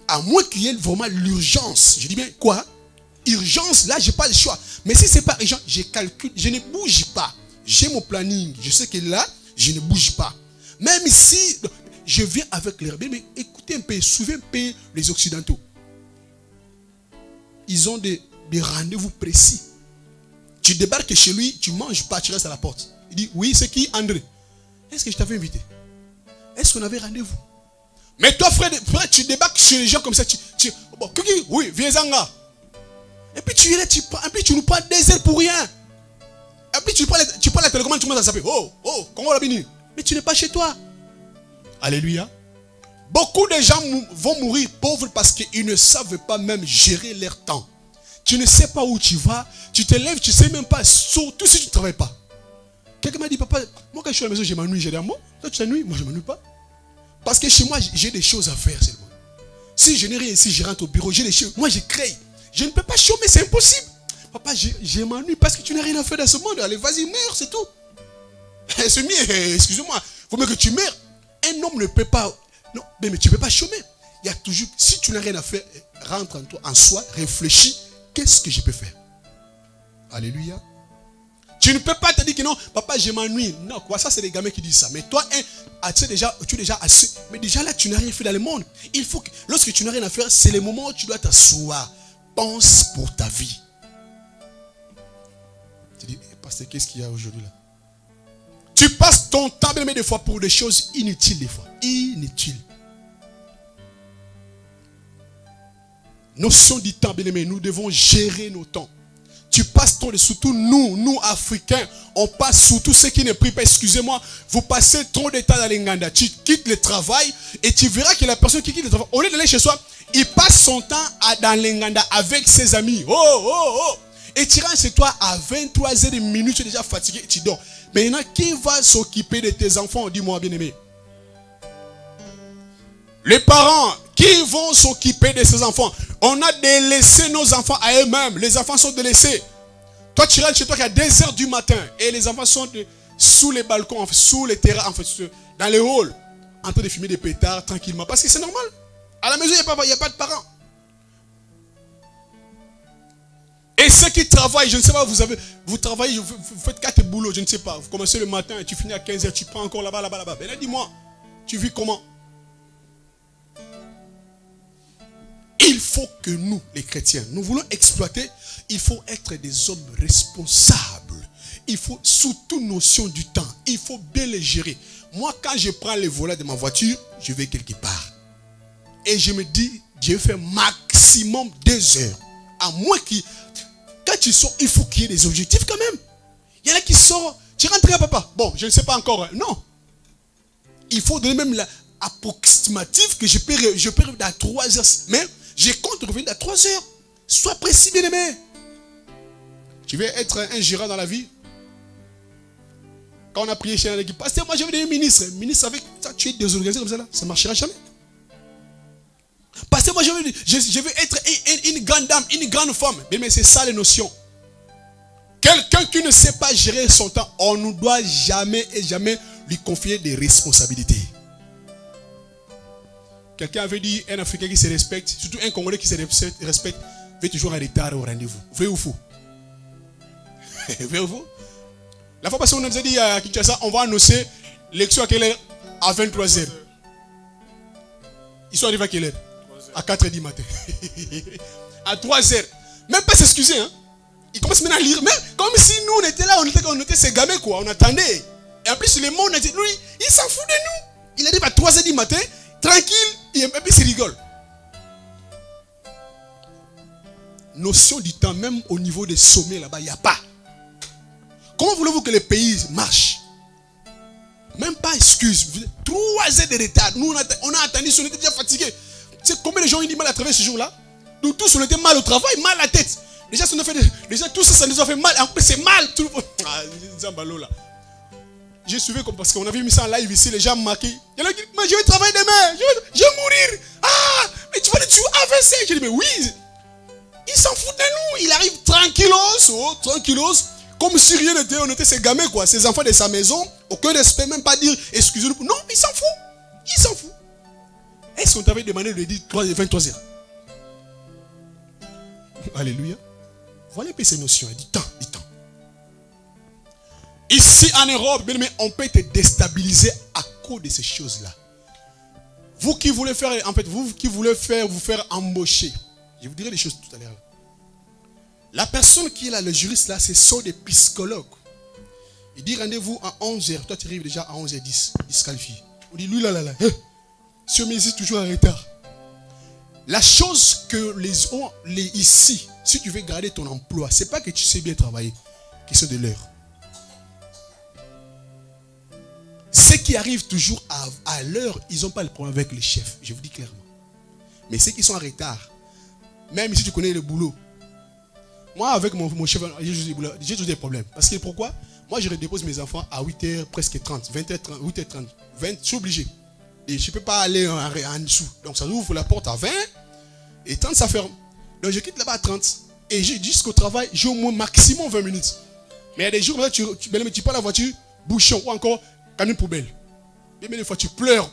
À moins qu'il y ait vraiment l'urgence. Je dis bien quoi? Urgence, là, je n'ai pas le choix. Mais si ce n'est pas urgent, je calcule, je ne bouge pas. J'ai mon planning. Je sais que là, je ne bouge pas. Même si je viens avec les rebelles, mais écoutez un peu, suivez un peu les Occidentaux. Ils ont des rendez-vous précis. Tu débarques chez lui, tu ne manges pas, tu restes à la porte. Il dit, oui, c'est qui? André. Est-ce que je t'avais invité? Est-ce qu'on avait rendez-vous? Mais toi, frère, tu débarques chez les gens comme ça. Bon, oui, viens Zanga. Et puis tu es là, et puis tu nous prends des ailes pour rien. Et puis tu prends la télécommande, tu commences à s'appeler. Oh, comment la béni? Mais tu n'es pas chez toi. Alléluia. Beaucoup de gens vont mourir pauvres parce qu'ils ne savent pas même gérer leur temps. Tu ne sais pas où tu vas, tu te lèves, tu ne sais même pas, surtout si tu ne travailles pas. Quelqu'un m'a dit, papa, moi quand je suis à la maison, je m'ennuie. J'ai dit, moi, toi tu t'ennuies, moi je ne m'ennuie pas. Parce que chez moi, j'ai des choses à faire seulement. Si je n'ai rien ici, je rentre au bureau, j'ai des choses. Moi je crée. Je ne peux pas chômer, c'est impossible. Papa, je m'ennuie parce que tu n'as rien à faire dans ce monde. Allez, vas-y, meurs, c'est tout. C'est mieux, excusez-moi. Il faut mieux que tu meurs. Un homme ne peut pas. Non, mais tu ne peux pas chômer. Il y a toujours. Si tu n'as rien à faire, rentre en toi, en soi, réfléchis. Qu'est-ce que je peux faire? Alléluia. Tu ne peux pas te dire que non, papa, je m'ennuie. Non, quoi, ça, c'est les gamins qui disent ça. Mais toi, tu es déjà assez. Mais déjà là, tu n'as rien fait dans le monde. Il faut que, lorsque tu n'as rien à faire, c'est le moment où tu dois t'asseoir. Pense pour ta vie. Tu dis, pasteur, qu'est-ce qu'il y a aujourd'hui là? Tu passes ton temps, bien, des fois, pour des choses inutiles, des fois. Inutiles. Notion du temps, bien aimé, nous devons gérer nos temps. Tu passes ton, surtout nous Africains, on passe surtout ceux qui ne prient pas, excusez-moi, vous passez trop de temps dans l'Inganda. Tu quittes le travail et tu verras que la personne qui quitte le travail, au lieu d'aller chez soi, il passe son temps dans l'Inganda avec ses amis. Et tu rentres chez toi à 23h, tu es déjà fatigué, tu dors. Maintenant, qui va s'occuper de tes enfants? Dis-moi, bien-aimé. Les parents, qui vont s'occuper de ces enfants? On a délaissé nos enfants à eux-mêmes. Les enfants sont délaissés. Toi, tu rentres chez toi à 2h du matin. Et les enfants sont sous les balcons, sous les terrains, dans les halls, en train de fumer des pétards tranquillement. Parce que c'est normal. À la maison, il n'y a pas de parents. Et ceux qui travaillent, je ne sais pas, vous travaillez, vous faites 4 boulots, je ne sais pas. Vous commencez le matin et tu finis à 15h, tu prends encore là-bas. Ben là, dis-moi, tu vis comment? Il faut que nous, les chrétiens, nous voulons exploiter, il faut être des hommes responsables. Il faut surtout notion du temps. Il faut bien les gérer. Moi, quand je prends les volets de ma voiture, je vais quelque part. Et je me dis, je vais faire maximum 2 heures. À moins que, quand tu sors, il faut qu'il y ait des objectifs quand même. Il y en a qui sortent, tu rentres à papa. Bon, je ne sais pas encore. Non. Il faut donner même l'approximatif que je peux dans 3 heures. Mais je compte revenir dans 3 heures. Sois précis, bien aimé. Tu veux être un gérant dans la vie? Quand on a prié chez l'équipe, pasteur, moi je veux devenir ministre. Ministre avec ça, tu es désorganisé comme ça là, ça ne marchera jamais. Pasteur, moi je veux être une grande dame, une grande femme. Mais c'est ça les notions. Quelqu'un qui ne sait pas gérer son temps, on ne doit jamais et jamais lui confier des responsabilités. Quelqu'un avait dit, un Africain qui se respecte, surtout un Congolais qui se respecte, fait toujours en retard au rendez-vous. Vrai ou faux? Vrai ou faux? La fois passée, on nous a dit à Kinshasa, on va annoncer l'élection à quelle heure? À 23h. Ils sont arrivés à quelle heure? À 4h du matin. À 3h. Même pas s'excuser. Hein? Ils commencent maintenant à lire. Mais comme si nous, on était là, on était ces gamins, quoi. On attendait. Et en plus, le monde a dit, lui, il s'en fout de nous. Il arrive à 3h du matin, tranquille, et puis il rigole. Notion du temps, même au niveau des sommets là-bas, il n'y a pas. Comment voulez-vous que les pays marchent? Même pas excuse. 3 heures de retard. Nous, on a attendu, on était déjà fatigués. Tu sais combien de gens ont eu du mal à travailler ce jour-là? Nous tous, on était mal au travail, mal à la tête. Déjà, tout ça, ça nous a fait mal. En plus, c'est mal. Là. J'ai suivi parce qu'on avait mis ça en live ici, les gens marqués. Il y en a qui disent, mais je vais travailler demain, je vais mourir. Ah, mais tu vas le tuer AVC. J'ai dit, mais oui, il s'en fout de nous. Il arrive tranquillos, tranquillos. Comme si rien n'était, on était ses gamins, quoi. Ses enfants de sa maison, aucun respect, même pas dire excusez-nous. Non, il s'en fout. Il s'en fout. Est-ce qu'on t'avait demandé de dire 23 heures? Alléluia. Voilà un peu ces notions. Il dit temps, dit temps. Ici en Europe, bien aimé, on peut être déstabilisé à cause de ces choses-là. Vous qui voulez faire, en fait, vous qui voulez vous faire embaucher. Je vous dirai des choses tout à l'heure. La personne qui est là, le juriste là, ce sont des psychologues. Il dit rendez-vous à 11h. Toi, tu arrives déjà à 11h10. Disqualifié. On dit lui là. Si on met ici toujours en retard. La chose que les ici, si tu veux garder ton emploi, c'est pas que tu sais bien travailler, question de l'heure. Ceux qui arrivent toujours à l'heure, ils n'ont pas le problème avec les chefs. Je vous dis clairement. Mais ceux qui sont en retard, même si tu connais le boulot, moi avec mon chef, j'ai toujours des problèmes. Parce que pourquoi? Moi je redépose mes enfants à 8h presque 30, 20h30, 8h30, 20, je suis obligé. Et je ne peux pas aller en dessous. Donc ça ouvre la porte à 20 et 30 ça ferme. Donc je quitte là-bas à 30. Et jusqu'au travail, j'ai au moins maximum 20 minutes. Mais il y a des jours où tu prends la voiture, bouchon ou encore camion poubelle. Mais des fois tu pleures.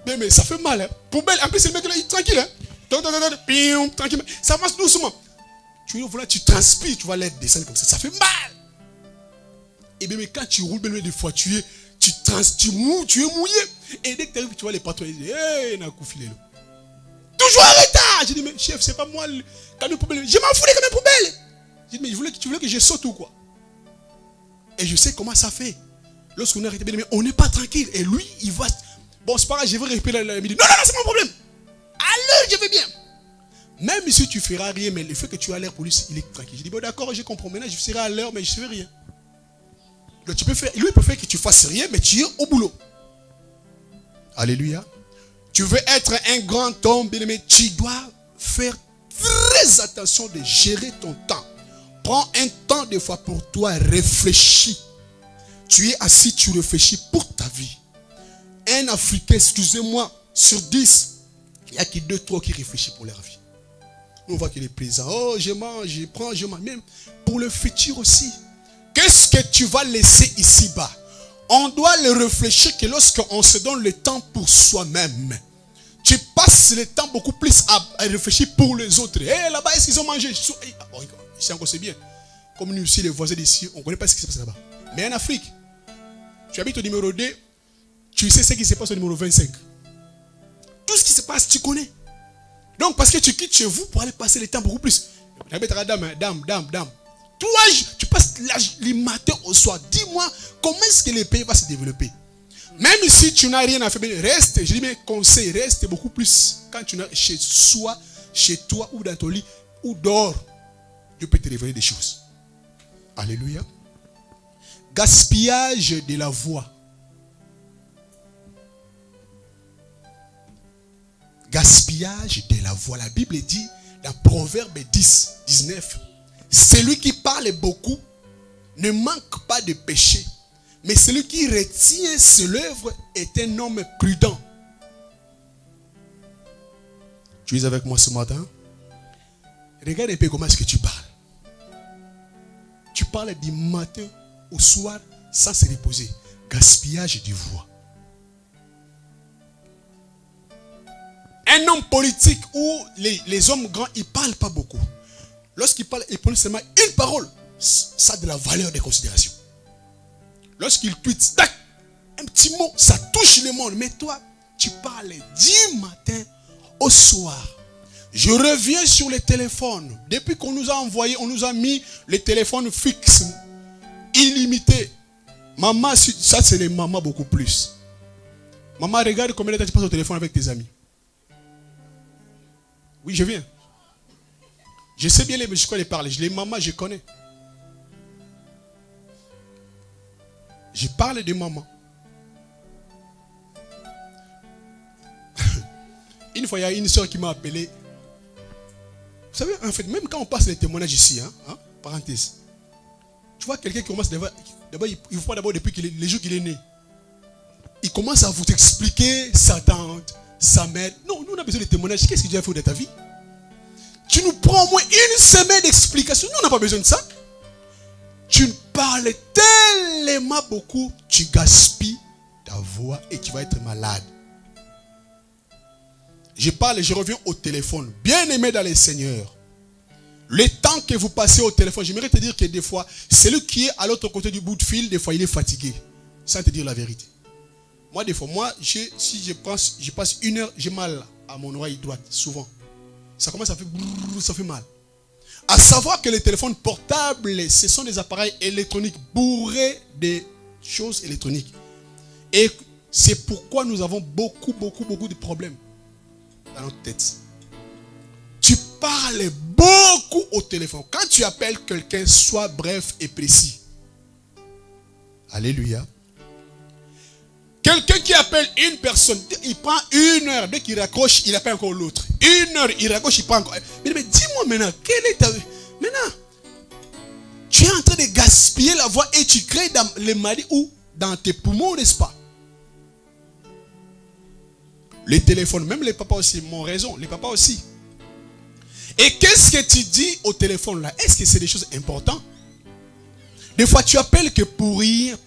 Mais ça fait mal. Hein. Poubelle, en plus c'est le mec là, il est tranquille. Hein. Tranquille. Ça avance doucement. Tu transpires, tu vas l'air descendre comme ça. Ça fait mal. Et bien, mais quand tu roules, des fois tu es mouillé. Et dès que tu arrives, tu vois les patrons, ils disent hey, n'a qu'au filet. Toujours en retard. J'ai dit, mais chef, c'est pas moi le camion poubelle. Je m'en fous des camions poubelles. J'ai dit, mais tu voulais que je saute ou quoi? Et je sais comment ça fait. Lorsqu'on est arrêté, mais on n'est pas tranquille. Et lui, il va. Bon, c'est pas grave, je vais répéter la midi. Non, c'est mon problème. À l'heure, je vais bien. Même si tu ne feras rien, mais le fait que tu as l'air pour lui, il est tranquille. Je dis, bon, d'accord, je comprends. Maintenant, je serai à l'heure, mais je ne ferai rien. Donc, tu peux faire, lui, il peut faire que tu fasses rien, mais tu es au boulot. Alléluia. Tu veux être un grand homme, bien-aimé, tu dois faire très attention de gérer ton temps. Prends un temps des fois pour toi, réfléchis. Tu es assis, tu réfléchis pour ta vie. Un Africain, excusez-moi, sur 10, il n'y a que 2-3 qui réfléchissent pour leur vie. Nous, on voit que les paysans, oh, je mange, je prends, je mange. Même pour le futur aussi. Qu'est-ce que tu vas laisser ici-bas? On doit le réfléchir que lorsqu'on se donne le temps pour soi-même, tu passes le temps beaucoup plus à réfléchir pour les autres. Hé, là-bas, est-ce qu'ils ont mangé? Ici encore, c'est bien. Comme nous aussi, les voisins d'ici, on ne connaît pas ce qui se passe là-bas. Mais en Afrique, tu habites au numéro 2, tu sais ce qui se passe au numéro 25. Tout ce qui se passe, tu connais. Donc, parce que tu quittes chez vous pour aller passer le temps beaucoup plus. Dame. Toi, tu passes le matin au soir. Dis-moi, comment est-ce que le pays va se développer? Même si tu n'as rien à faire, reste, je dis mes conseils, reste beaucoup plus. Quand tu es chez toi ou dans ton lit, ou dehors, Dieu peut te révéler des choses. Alléluia. Gaspillage de la voix. Gaspillage de la voix. La Bible dit dans Proverbe 10, 19. Celui qui parle beaucoup ne manque pas de péché. Mais celui qui retient ses lèvres est un homme prudent. Tu es avec moi ce matin? Regarde un peu comment est-ce que tu parles. Tu parles du matin au soir sans se reposer. Gaspillage de voix. Un homme politique ou les hommes grands, ils ne parlent pas beaucoup. Lorsqu'ils parlent, ils prennent seulement une parole. Ça a de la valeur de considération. Lorsqu'ils tweetent, un petit mot, ça touche le monde. Mais toi, tu parles du matin au soir. Je reviens sur le téléphone. Depuis qu'on nous a envoyé, on nous a mis le téléphone fixe, illimité. Maman, ça c'est les mamans beaucoup plus. Maman, regarde combien de temps tu passes au téléphone avec tes amis. Oui, je viens. Je sais bien je connais parler. Les mamans, je connais. Je parle de maman. Une fois, il y a une soeur qui m'a appelé. Vous savez, en fait, même quand on passe les témoignages ici, parenthèse, tu vois quelqu'un qui commence d'abord, il faut pas d'abord depuis les jours qu'il est né. Il commence à vous expliquer sa tante, sa mère. Non, nous on a besoin de témoignages. Qu'est-ce que Dieu a fait de ta vie? Tu nous prends au moins une semaine d'explication. Nous, on n'a pas besoin de ça. Tu parles tellement beaucoup, tu gaspilles ta voix et tu vas être malade. Je parle et je reviens au téléphone. Bien-aimé dans les seigneurs, le temps que vous passez au téléphone, j'aimerais te dire que des fois, celui qui est à l'autre côté du bout de fil, des fois, il est fatigué. Sans te dire la vérité. Moi, des fois, si je passe 1 heure, j'ai mal à mon oreille droite, souvent. Ça commence à faire brrr, ça fait mal. À savoir que les téléphones portables, ce sont des appareils électroniques bourrés de choses électroniques. Et c'est pourquoi nous avons beaucoup de problèmes dans notre tête. Tu parles beaucoup au téléphone. Quand tu appelles quelqu'un, sois bref et précis. Alléluia. Quelqu'un qui appelle une personne, il prend 1 heure. Dès qu'il raccroche, il appelle encore l'autre. 1 heure, il raccroche, il prend encore. Mais dis-moi maintenant, quelle est ta... Maintenant, tu es en train de gaspiller la voix et tu crées dans les maladies ou dans tes poumons, n'est-ce pas? Les téléphones, même les papas aussi, m'ont raison, les papas aussi. Et qu'est-ce que tu dis au téléphone là? Est-ce que c'est des choses importantes? Des fois, tu appelles que pour rien.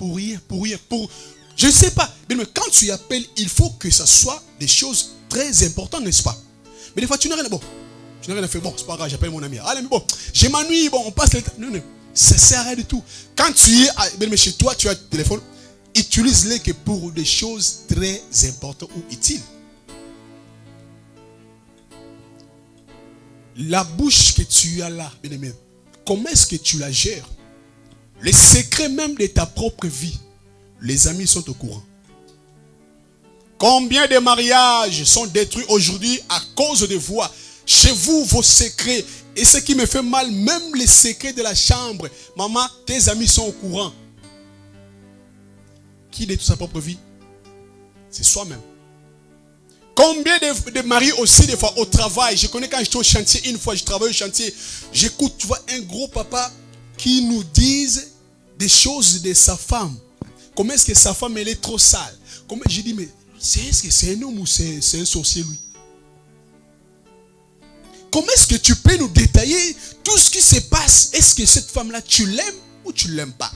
Je ne sais pas. Mais quand tu appelles, il faut que ça soit des choses très importantes, n'est-ce pas? Mais des fois, tu n'as rien à... Bon, tu n'as rien à faire. Bon, c'est pas grave, j'appelle mon ami. Allez, mais bon, je m'ennuie. Bon, on passe le temps. Non, ça ne sert à rien du tout. Quand tu es chez toi, tu as le téléphone, utilise-le que pour des choses très importantes ou utiles. La bouche que tu as là, bien-aimé, comment est-ce que tu la gères? Les secrets même de ta propre vie, les amis sont au courant. Combien de mariages sont détruits aujourd'hui à cause de voix? Chez vous, vos secrets. Et ce qui me fait mal, même les secrets de la chambre. Maman, tes amis sont au courant. Qui détruit sa propre vie? C'est soi-même. Combien de maris aussi, des fois, au travail. Je connais quand j'étais au chantier, une fois, je travaillais au chantier. J'écoute, tu vois, un gros papa qui nous dise des choses de sa femme. Comment est-ce que sa femme, elle est trop sale? J'ai dit, mais est-ce que c'est un homme ou c'est un sorcier, lui? Comment est-ce que tu peux nous détailler tout ce qui se passe? Est-ce que cette femme-là, tu l'aimes ou tu ne l'aimes pas?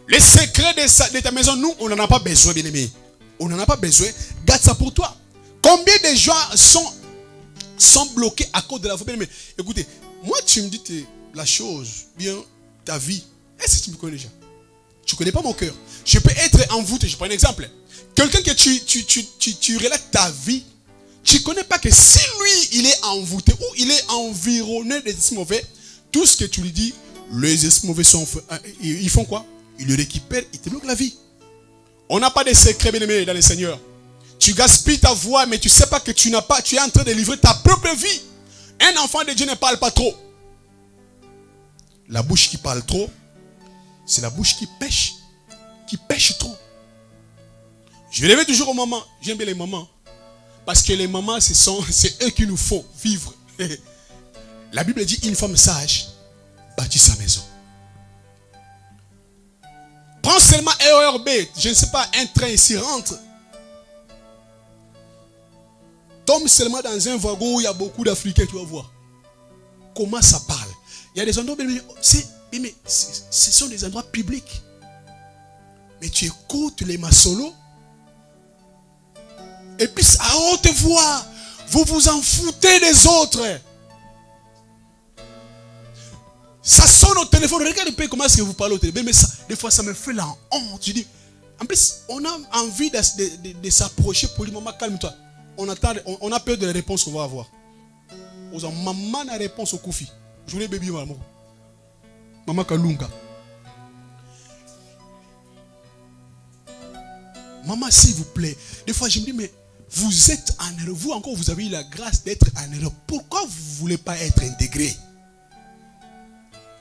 Les secrets de ta maison, nous, on n'en a pas besoin, bien-aimé. On n'en a pas besoin. Garde ça pour toi. Combien de gens sont bloqués à cause de la voix? Bien-aimé, écoutez, moi, tu me dis la chose, bien, ta vie. Est-ce que tu me connais déjà? Tu ne connais pas mon cœur. Je peux être envoûté. Je prends un exemple. Quelqu'un que tu relates ta vie, tu ne connais pas que si lui, il est envoûté ou il est environné d'esprits mauvais, tout ce que tu lui dis, les esprits mauvais ils font quoi? Ils le récupèrent, ils te bloquent la vie. On n'a pas de secret, bien-aimé, dans le Seigneur. Tu gaspilles ta voix, mais tu ne sais pas que tu es en train de livrer ta propre vie. Un enfant de Dieu ne parle pas trop. La bouche qui parle trop, c'est la bouche qui pêche trop. Je vais lever toujours aux mamans. J'aime bien les mamans. Parce que les mamans, c'est eux qui nous font vivre. La Bible dit, une femme sage bâtit sa maison. Prends seulement RERB, je ne sais pas, un train ici rentre. Tombe seulement dans un wagon où il y a beaucoup d'Africains, tu vas voir. Comment ça parle? Il y a des endroits, mais ce sont des endroits publics. Mais tu écoutes les masolos. Et puis à haute voix, vous vous en foutez des autres. Ça sonne au téléphone. Regardez un peu comment est-ce que vous parlez au téléphone. Mais ça, des fois, ça me fait la honte. Je dis, en plus, on a envie de s'approcher pour dire, maman, calme-toi. On a peur de la réponse qu'on va avoir. Maman a réponse au Koufi. Je voulais bébé, maman. Maman Kalunga. Maman, s'il vous plaît. Des fois, je me dis, mais vous êtes en erreur. Vous encore, vous avez eu la grâce d'être en erreur. Pourquoi vous ne voulez pas être intégré?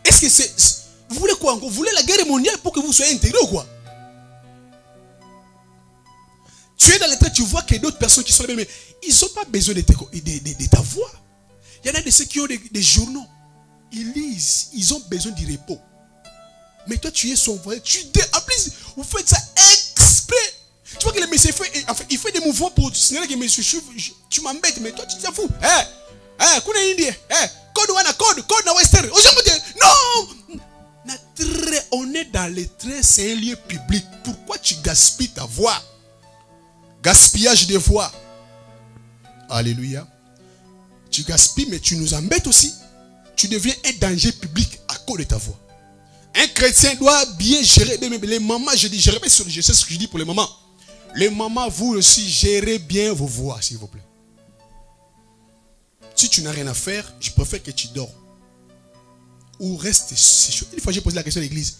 Est-ce que vous voulez quoi encore? Vous voulez la guerre mondiale pour que vous soyez intégré ou quoi? Tu es dans les trains, tu vois qu'il y a d'autres personnes qui sont là, mais ils n'ont pas besoin de ta voix. Il y en a de ceux qui ont des journaux. Ils lisent, ils ont besoin du repos. Mais toi, tu es son voisin. En plus, vous faites ça exprès. Tu vois que le monsieur il fait des mouvements pour signaler que monsieur, tu m'embêtes, mais toi, tu t'en fous. Kuna Indie. Code wana code na Western. Non. On est dans les trains, c'est un lieu public. Pourquoi tu gaspilles ta voix? Gaspillage de voix. Alléluia. Tu gaspilles, mais tu nous embêtes aussi. Tu deviens un danger public à cause de ta voix. Un chrétien doit bien gérer. Les mamans, je sais ce que je dis pour les mamans. Les mamans, vous aussi, gérez bien vos voix, s'il vous plaît. Si tu n'as rien à faire, je préfère que tu dors. Ou reste. Une fois, j'ai posé la question à l'église.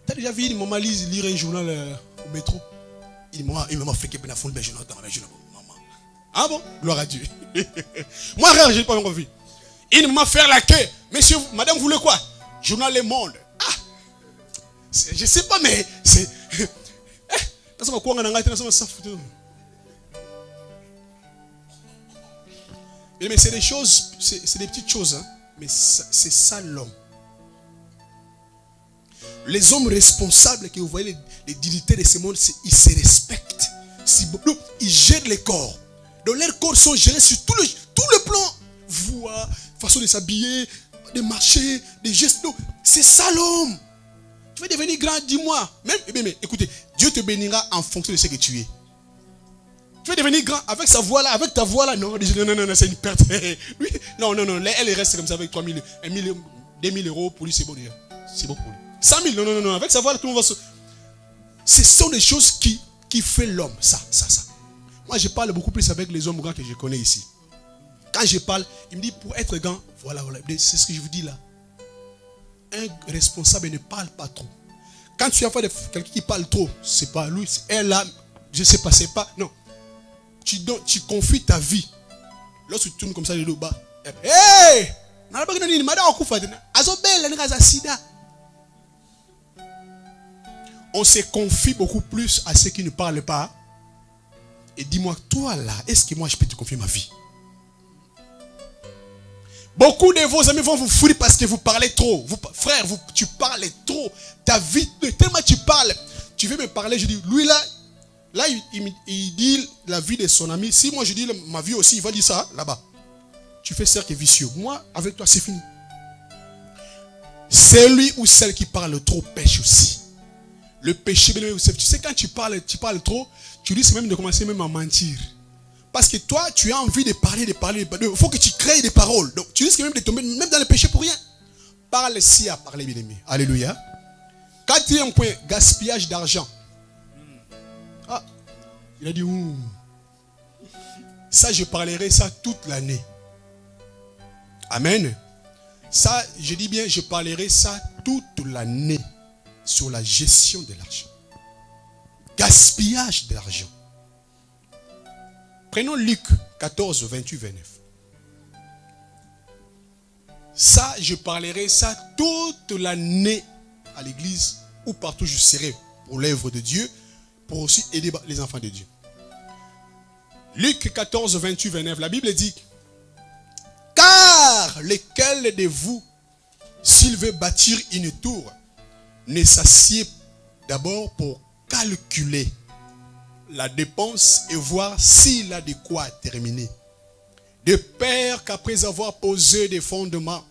Tu as déjà vu une maman lire un journal au métro? Il m'a fait que je n'ai journal dans la journée. Ah bon? Gloire à Dieu. Moi, rien, je n'ai pas encore vu. Il m'a fait la queue. Monsieur, madame, vous voulez quoi? Journal Le Monde. Ah! Je ne sais pas, mais c'est. Mais c'est des choses, c'est des petites choses, hein? Mais c'est ça l'homme. Les hommes responsables que vous voyez, les dignitaires de ce monde, ils se respectent. Ils gèrent les corps. Donc leurs corps sont gérés sur tout le plan. Voix, façon de s'habiller, de marcher, des gestes. C'est ça l'homme. Tu veux devenir grand, dis-moi. Mais écoutez, Dieu te bénira en fonction de ce que tu es. Tu veux devenir grand avec sa voix là, avec ta voix là. Non, c'est une perte. Oui, non, elle reste comme ça avec 3 000, 1 000, 2 000 euros pour lui, c'est bon déjà. C'est bon pour lui. 100 000, non, avec sa voix là, tout le monde va se. Ce sont des choses qui fait l'homme, ça. Moi, je parle beaucoup plus avec les hommes grands que je connais ici. Quand je parle, il me dit pour être grand, voilà, c'est ce que je vous dis là. Un responsable ne parle pas trop. Quand tu as affaire de quelqu'un qui parle trop, c'est pas lui, c'est elle là, je sais pas, c'est pas. Non. Tu confies ta vie. Lorsque tu tournes comme ça, le dos bas. Hey! On se confie beaucoup plus à ceux qui ne parlent pas. Et dis-moi, toi là, est-ce que moi je peux te confier ma vie? Beaucoup de vos amis vont vous fuir parce que vous parlez trop. Frère, tu parles trop. Ta vie, tellement tu parles. Tu veux me parler, je dis, lui là il dit la vie de son ami. Si moi je dis ma vie aussi, il va dire ça là-bas. Tu fais cercle vicieux. Moi, avec toi, c'est fini. Celui ou celle qui parle trop pêche aussi. Le péché, tu sais, quand tu parles trop, tu risques même de commencer même à mentir. Parce que toi, tu as envie de parler. Il faut que tu crées des paroles. Donc, tu risques même de tomber même dans le péché pour rien. Parle si à parler, bien aimé. Alléluia. Quatrième point, gaspillage d'argent. Ah, il a dit, ouh. Ça, je parlerai ça toute l'année. Amen. Ça, je dis bien, je parlerai ça toute l'année sur la gestion de l'argent. Gaspillage de l'argent. Prenons Luc 14, 28, 29. Ça, je parlerai ça toute l'année à l'église ou partout je serai pour l'œuvre de Dieu, pour aussi aider les enfants de Dieu. Luc 14, 28, 29, la Bible dit: car lequel de vous, s'il veut bâtir une tour, ne s'assied d'abord pour calculer la dépense et voir s'il a de quoi terminer. De peur qu'après avoir posé des fondements,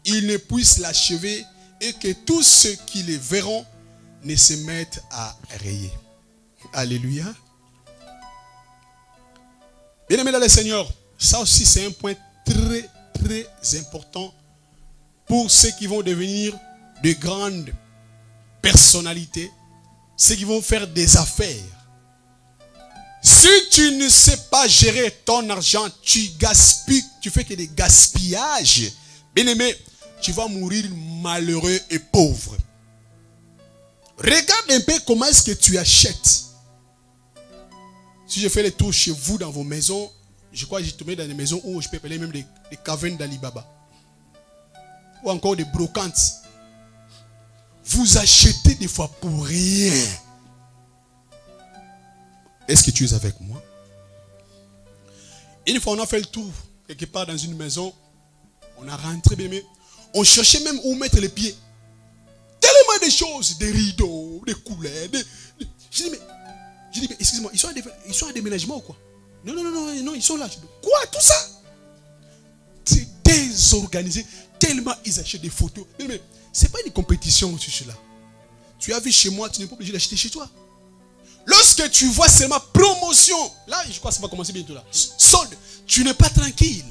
il ne puisse l'achever et que tous ceux qui les verront ne se mettent à rayer. Alléluia. Bien-aimés dans le Seigneur, ça aussi c'est un point très très important pour ceux qui vont devenir de grandes personnalités, ceux qui vont faire des affaires. Si tu ne sais pas gérer ton argent, tu gaspilles, tu fais que des gaspillages. Bien-aimé, tu vas mourir malheureux et pauvre. Regarde un peu comment est-ce que tu achètes. Si je fais les tours chez vous dans vos maisons, je crois que j'ai tombé dans des maisons où je peux appeler même des cavernes d'Alibaba. Ou encore des brocantes. Vous achetez des fois pour rien. Est-ce que tu es avec moi? Une fois on a fait le tour, quelque part dans une maison, on a rentré bien, mais on cherchait même où mettre les pieds. Tellement de choses, des rideaux, des couleurs. Je dis, mais excusez-moi, ils sont à déménagement ou quoi? Non, ils sont là. Quoi, tout ça? C'est ils organisent, tellement ils achètent des photos. Mais ce n'est pas une compétition sur cela. Tu as vu chez moi, tu n'es pas obligé d'acheter chez toi. Lorsque tu vois seulement promotion, là, je crois que ça va commencer bientôt là. Solde, tu n'es pas tranquille.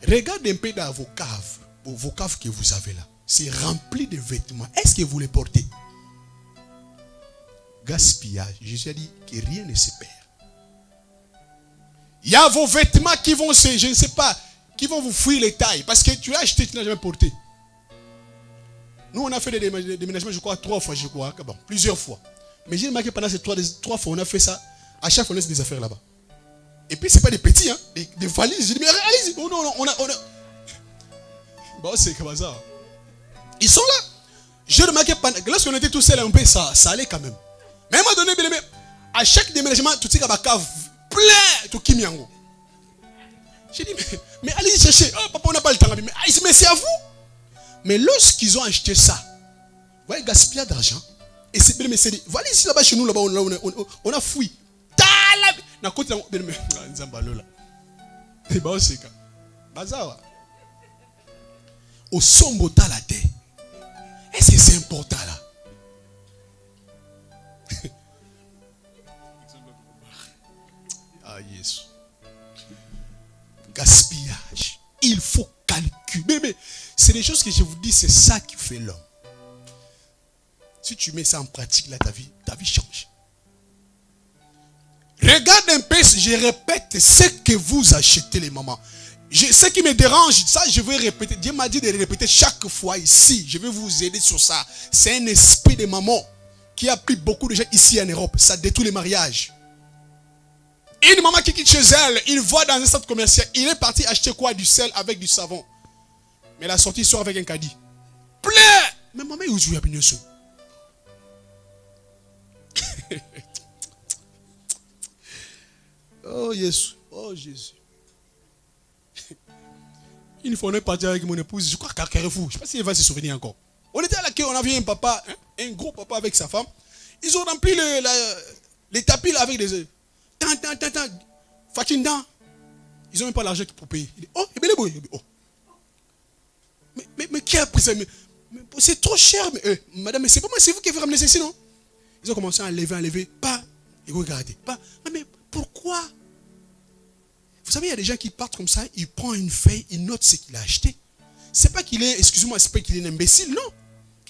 Regarde un peu dans vos caves que vous avez là. C'est rempli de vêtements. Est-ce que vous les portez? Gaspillage. Jésus a dit que rien ne se perd. Il y a vos vêtements qui vont se, je ne sais pas, qui vont vous fuir les tailles. Parce que tu l'as acheté, tu n'as jamais porté. Nous, on a fait des déménagements, je crois, 3 fois, je crois. Bon, plusieurs fois. Mais j'ai remarqué pendant ces 3 fois, on a fait ça. À chaque fois, on laisse des affaires là-bas. Et puis, ce n'est pas des petits, hein, des valises. J'ai dit, mais allez-y. Oh non, on a. Bon, c'est comme ça. Ils sont là. J'ai remarqué, lorsqu'on était tous seuls, un peu, ça allait quand même. Mais à un moment donné, à chaque déménagement, tout ce qui est cave plein, tout qui miango. J'ai dit, mais allez-y chercher. Oh, papa, on n'a pas le temps. Mais c'est à vous. Mais lorsqu'ils ont acheté ça, vous voyez, gaspillage d'argent. Et c'est bien, mais c'est dit, voilà ici là-bas chez nous, là-bas, on a fouillé. Na côté là, nzambalo là. Et bah c'est quoi? Bazar. Au sombo ta la terre. Est-ce que c'est important là? Ah yes. Gaspillage. Il faut calculer. Mais c'est des choses que je vous dis, c'est ça qui fait l'homme. Si tu mets ça en pratique là, ta vie change. Regarde un peu, je répète ce que vous achetez les mamans. Ce qui me dérange, ça je vais répéter. Dieu m'a dit de répéter chaque fois ici. Je vais vous aider sur ça. C'est un esprit de maman qui a pris beaucoup de gens ici en Europe. Ça détruit les mariages. Une maman qui quitte chez elle, il voit dans un centre commercial, il est parti acheter quoi? Du sel avec du savon. Mais la sortie sort avec un caddie. Plein! Mais maman, où tu as bien ça? Oh Jésus, oh Jésus. Une fois on est parti avec mon épouse, je crois qu'à Carrefour, je ne sais pas s'il va se souvenir encore. On était à la queue, on a vu un papa, un gros papa avec sa femme. Ils ont rempli les tapis là avec des œufs. Fatindan. Ils n'ont même pas l'argent pour payer. Il dit, oh, oh. Mais qui a pris ça? C'est trop cher. Madame, mais c'est pas moi, c'est vous qui avez ramené ceci, non? Ils ont commencé à enlever. Pas. Et vous regardez. Pas. Mais pourquoi? Vous savez, il y a des gens qui partent comme ça, ils prennent une feuille, ils notent ce qu'il a acheté. C'est pas qu'il est, excusez-moi, c'est pas qu'il est un imbécile, non.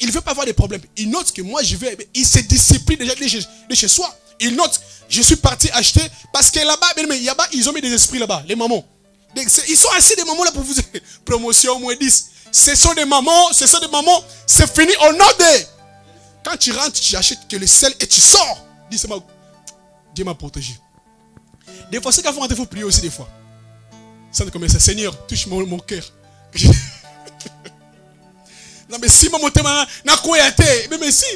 Il ne veut pas avoir des problèmes. Il note que moi, je vais. Il se discipline déjà de chez soi. Il note, je suis parti acheter, parce que là-bas, ils ont mis des esprits là-bas, les mamans. Ils sont assez des mamans là pour vous. Promotion, moins 10. Ce sont des mamans, c'est fini au nom de. Quand tu rentres, tu achètes que le sel et tu sors. Dis, Dieu m'a protégé. Des fois, c'est qu'à il faut prier aussi des fois. Ça comme ça, Seigneur, touche mon cœur. Non mais si mon thème n'a quoi été, mais si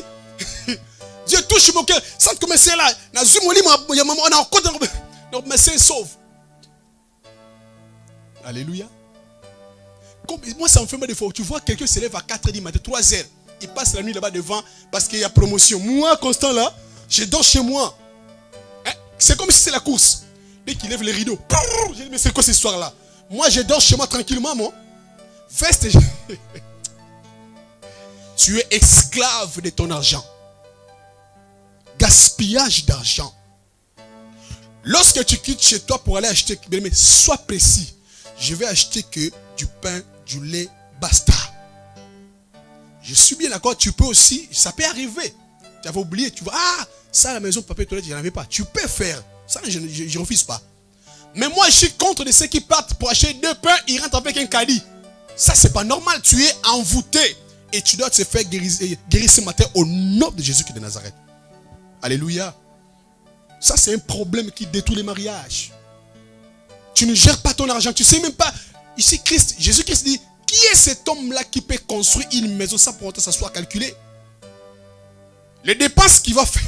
Dieu touche mon cœur, ça comme c'est là, na zumoli ma maman on a encore donc mais c'est sauve. Alléluia. Comme, moi ça me fait mal des fois, tu vois quelqu'un se lève à 4h du matin, 3h, il passe la nuit là-bas devant parce qu'il y a promotion. Moi constant là, je dors chez moi. Hein? C'est comme si c'est la course. Dès qu'il lève les rideaux, je dis mais c'est quoi cette histoire là? Moi je dors chez moi tranquillement moi. Veste. Tu es esclave de ton argent. Gaspillage d'argent. Lorsque tu quittes chez toi pour aller acheter, mais sois précis. Je vais acheter que du pain, du lait, basta. Je suis bien d'accord, tu peux aussi, ça peut arriver. Tu avais oublié, tu vois, ah, ça à la maison, papier toilette, je n'en avais pas. Tu peux faire. Ça, je ne refuse pas. Mais moi, je suis contre de ceux qui partent pour acheter 2 pains, ils rentrent avec un caddie. Ça, c'est pas normal. Tu es envoûté. Et tu dois te faire guérir ce matin au nom de Jésus de Nazareth. Alléluia. Ça, c'est un problème qui détruit les mariages. Tu ne gères pas ton argent. Tu ne sais même pas. Ici, Jésus-Christ dit, qui est cet homme-là qui peut construire une maison sans pour autant ça soit calculé? Les dépenses qu'il va faire.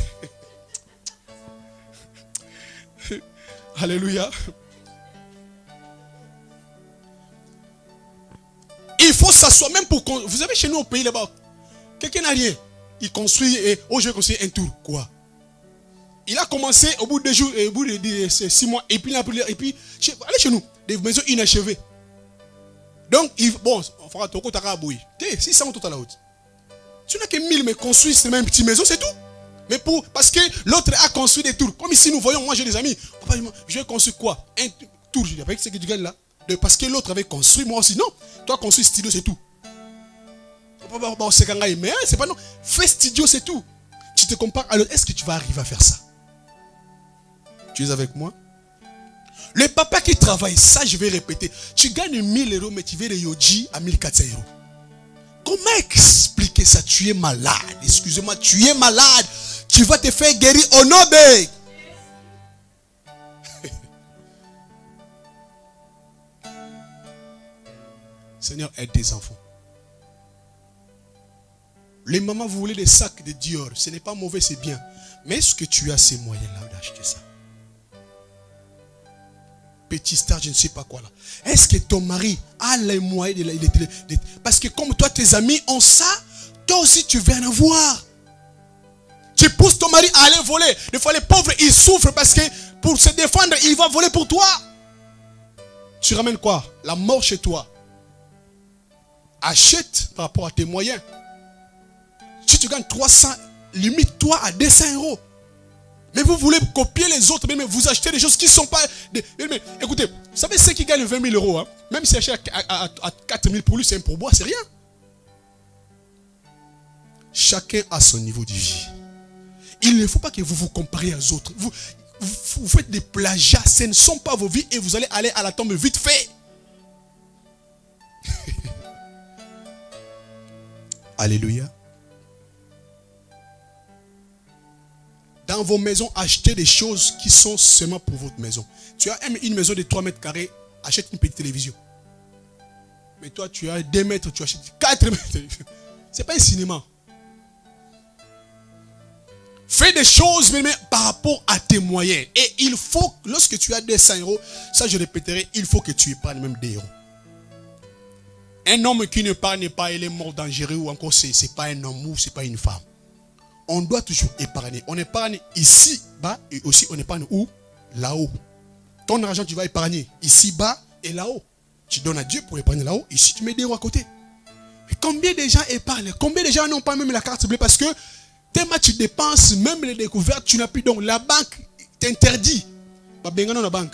Alléluia. Il faut s'asseoir même pour... Vous savez, chez nous au pays là-bas, quelqu'un n'a rien. Il construit et... Oh, je vais construire un tour. Quoi? Il a commencé au bout de 2 jours, au bout de 6 mois, et puis, allez chez nous. des maisons inachevées. Donc, bon, on fera ton côté à bouillir. 600 tout à la haute. Tu n'as que 1000, mais construire ces mêmes petites maisons, c'est tout. Mais parce que l'autre a construit des tours. Comme ici, nous voyons, moi j'ai des amis. Je vais construire quoi? Un tour, je dis, avec ce que tu gagnes là. Parce que l'autre avait construit, moi aussi. Non, toi construis studio, c'est tout. Mais c'est pas non. Fais studio, c'est tout. Tu te compares à l'autre. Est-ce que tu vas arriver à faire ça? Tu es avec moi? Le papa qui travaille, ça je vais répéter. Tu gagnes 1000 euros, mais tu veux les yoji à 1400 euros. Comment expliquer ça? Tu es malade. Excusez-moi, tu es malade. Tu vas te faire guérir au nom de... Seigneur, aide tes enfants. Les mamans, vous voulez des sacs de Dior. Ce n'est pas mauvais, c'est bien. Mais est-ce que tu as ces moyens-là d'acheter ça? Petit star, je ne sais pas quoi là. Est-ce que ton mari a les moyens parce que comme toi, tes amis ont ça, toi aussi tu veux en avoir. Tu pousses ton mari à aller voler. Des fois, les pauvres, ils souffrent parce que pour se défendre, il va voler pour toi. Tu ramènes quoi? La mort chez toi. Achète par rapport à tes moyens. Si tu gagnes 300, limite-toi à 200 euros. Mais vous voulez copier les autres, mais vous achetez des choses qui ne sont pas... Mais, écoutez, vous savez, ceux qui gagnent 20 000 euros, hein, même s'ils achètent à 4 000 pour lui, c'est un pourboire, c'est rien. Chacun a son niveau de vie. Il ne faut pas que vous vous compariez aux autres. Vous faites des plagiats, ce ne sont pas vos vies et vous allez aller à la tombe vite fait. Alléluia. Dans vos maisons, achetez des choses qui sont seulement pour votre maison. Tu as une maison de 3 mètres carrés, achète une petite télévision. Mais toi, tu as 2 mètres, tu achètes 4 mètres. Ce n'est pas un cinéma. Fais des choses mais par rapport à tes moyens. Et il faut, lorsque tu as 200 euros, ça je répéterai, il faut que tu épargnes même des euros. Un homme qui n'épargne pas, il est mort dangereux ou encore c'est pas un homme ou c'est pas une femme. On doit toujours épargner. On épargne ici bas et aussi on épargne où? Là-haut. Ton argent tu vas épargner ici bas et là-haut. Tu donnes à Dieu pour épargner là-haut. Ici tu mets des euros à côté. Mais combien de gens épargnent? Combien de gens n'ont pas même la carte bleue? Parce que tellement tu dépenses, même les découvertes, tu n'as plus. Donc la banque t'interdit. Pas bien dans la banque.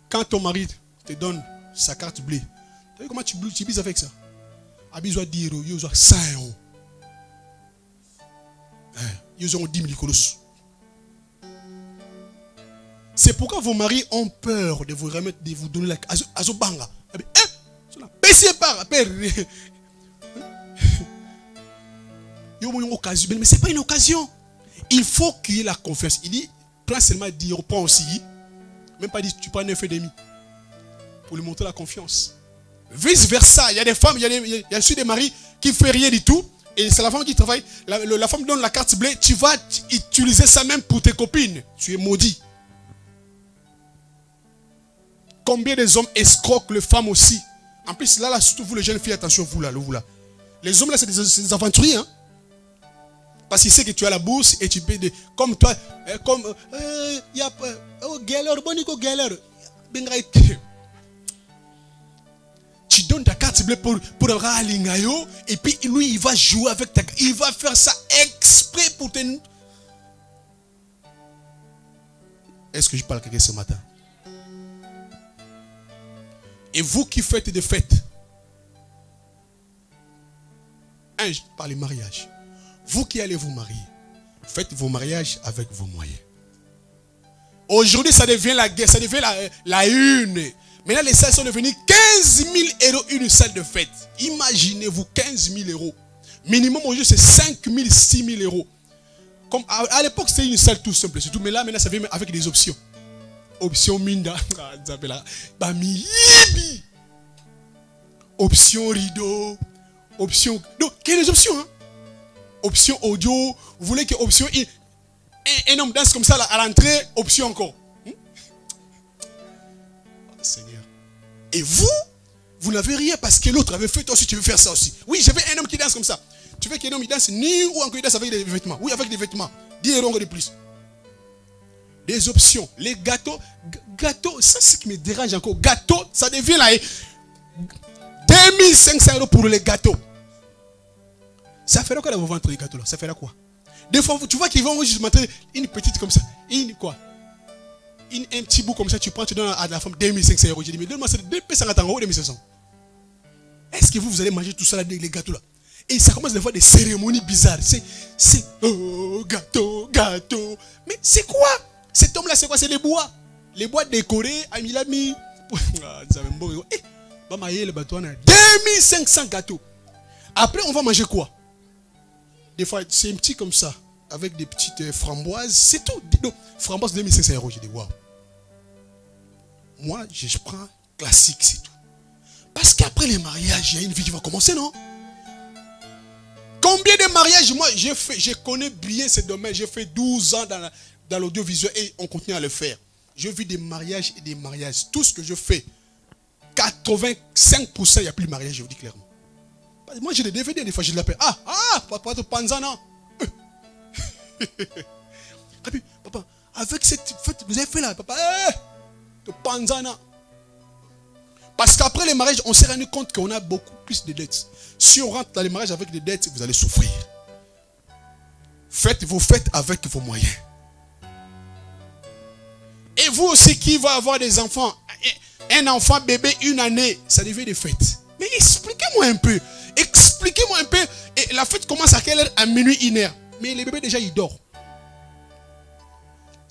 Quand ton mari te donne sa carte bleue, tu sais comment tu bises avec ça? Ils ont 10 euros, ils ont 100 euros. Ils ont 10 000 colos. C'est pourquoi vos maris ont peur de vous remettre, de vous donner la azobanga. Mais ce n'est pas une occasion. Il faut qu'il y ait la confiance. Il dit, prends seulement 10 euros, prends aussi. Même pas dit, tu prends 9,5 pour lui montrer la confiance. Vice versa, il y a des femmes, il y a aussi des maris qui ne font rien du tout. Et c'est la femme qui travaille. La femme donne la carte bleue. Tu vas utiliser ça même pour tes copines. Tu es maudit. Combien des hommes escroquent les femmes aussi? En plus, là, surtout vous les jeunes filles, attention, vous là. Les hommes là, c'est des aventuriers. Hein? Parce qu'ils savent que tu as la bourse et tu peux... Comme toi, comme... Il y a... Oh, galère, bonico, galère. Tu donnes ta carte bleue pour avoir un lingayo et puis lui, il va jouer avec ta carte. Il va faire ça exprès pour te... Est-ce que je parle à quelqu'un ce matin? Et vous qui faites des fêtes, je parle du mariage. Vous qui allez vous marier, faites vos mariages avec vos moyens. Aujourd'hui, ça devient la guerre, ça devient la une. Maintenant, les salles sont devenues 15 000 euros une salle de fête. Imaginez-vous 15 000 euros. Minimum aujourd'hui, c'est 5 000, 6 000 euros. Comme à l'époque, c'était une salle tout simple, c'est tout. Mais là, maintenant, ça vient avec des options. Option Minda. Option rideau. Option. Donc, quelles sont les options? Hein? Option audio. Vous voulez que option. Un homme danse comme ça à l'entrée. Option encore. Seigneur. Et vous n'avez rien parce que l'autre avait fait, toi aussi tu veux faire ça aussi. Oui, j'avais un homme qui danse comme ça. Tu veux qu'un homme il danse nu ou encore il danse avec des vêtements? Oui, avec des vêtements. 10 euros de plus. des options. Les gâteaux, ça c'est ce qui me dérange encore. Gâteau, ça devient là 2500 € pour les gâteaux. Ça fait quoi vous vendre les gâteaux là? Ça fait quoi? Des fois, tu vois qu'ils vont juste mettre une petite comme ça. Un petit bout comme ça, tu prends, tu donnes à la femme 2500 €. Je dis, mais donne-moi ça, 2500 € ou 2500. Est-ce que vous allez manger tout ça là, les gâteaux là? Et ça commence des fois des cérémonies bizarres. C'est gâteau. Mais c'est quoi? Cet homme là, c'est quoi? C'est les bois. Les bois décorés, il a mis. Eh, 2500 gâteaux. Après, on va manger quoi? Des fois, c'est un petit comme ça, avec des petites framboises. C'est tout. Donc, framboise 2500 €. Je dis, waouh. Moi, je prends classique, c'est tout. Parce qu'après les mariages, il y a une vie qui va commencer, non? Combien de mariages, moi, je connais bien ce domaine. J'ai fait 12 ans dans l'audiovisuel et on continue à le faire. Je vis des mariages et des mariages. Tout ce que je fais, 85%, il n'y a plus de mariage, je vous dis clairement. Moi, j'ai des DVD, des fois, je l'appelle. Papa, Panzana. Papa, avec cette fête, vous avez fait là, papa, Panzana. Parce qu'après les mariages, on s'est rendu compte qu'on a beaucoup plus de dettes. Si on rentre dans les mariages avec des dettes, vous allez souffrir. Vous faites avec vos moyens. Et vous aussi qui va avoir des enfants, un enfant bébé, 1 année, ça devient des fêtes. Mais expliquez-moi un peu. Expliquez-moi un peu. Et la fête commence à quelle heure? À minuit, 1h. Mais les bébés déjà, ils dorment.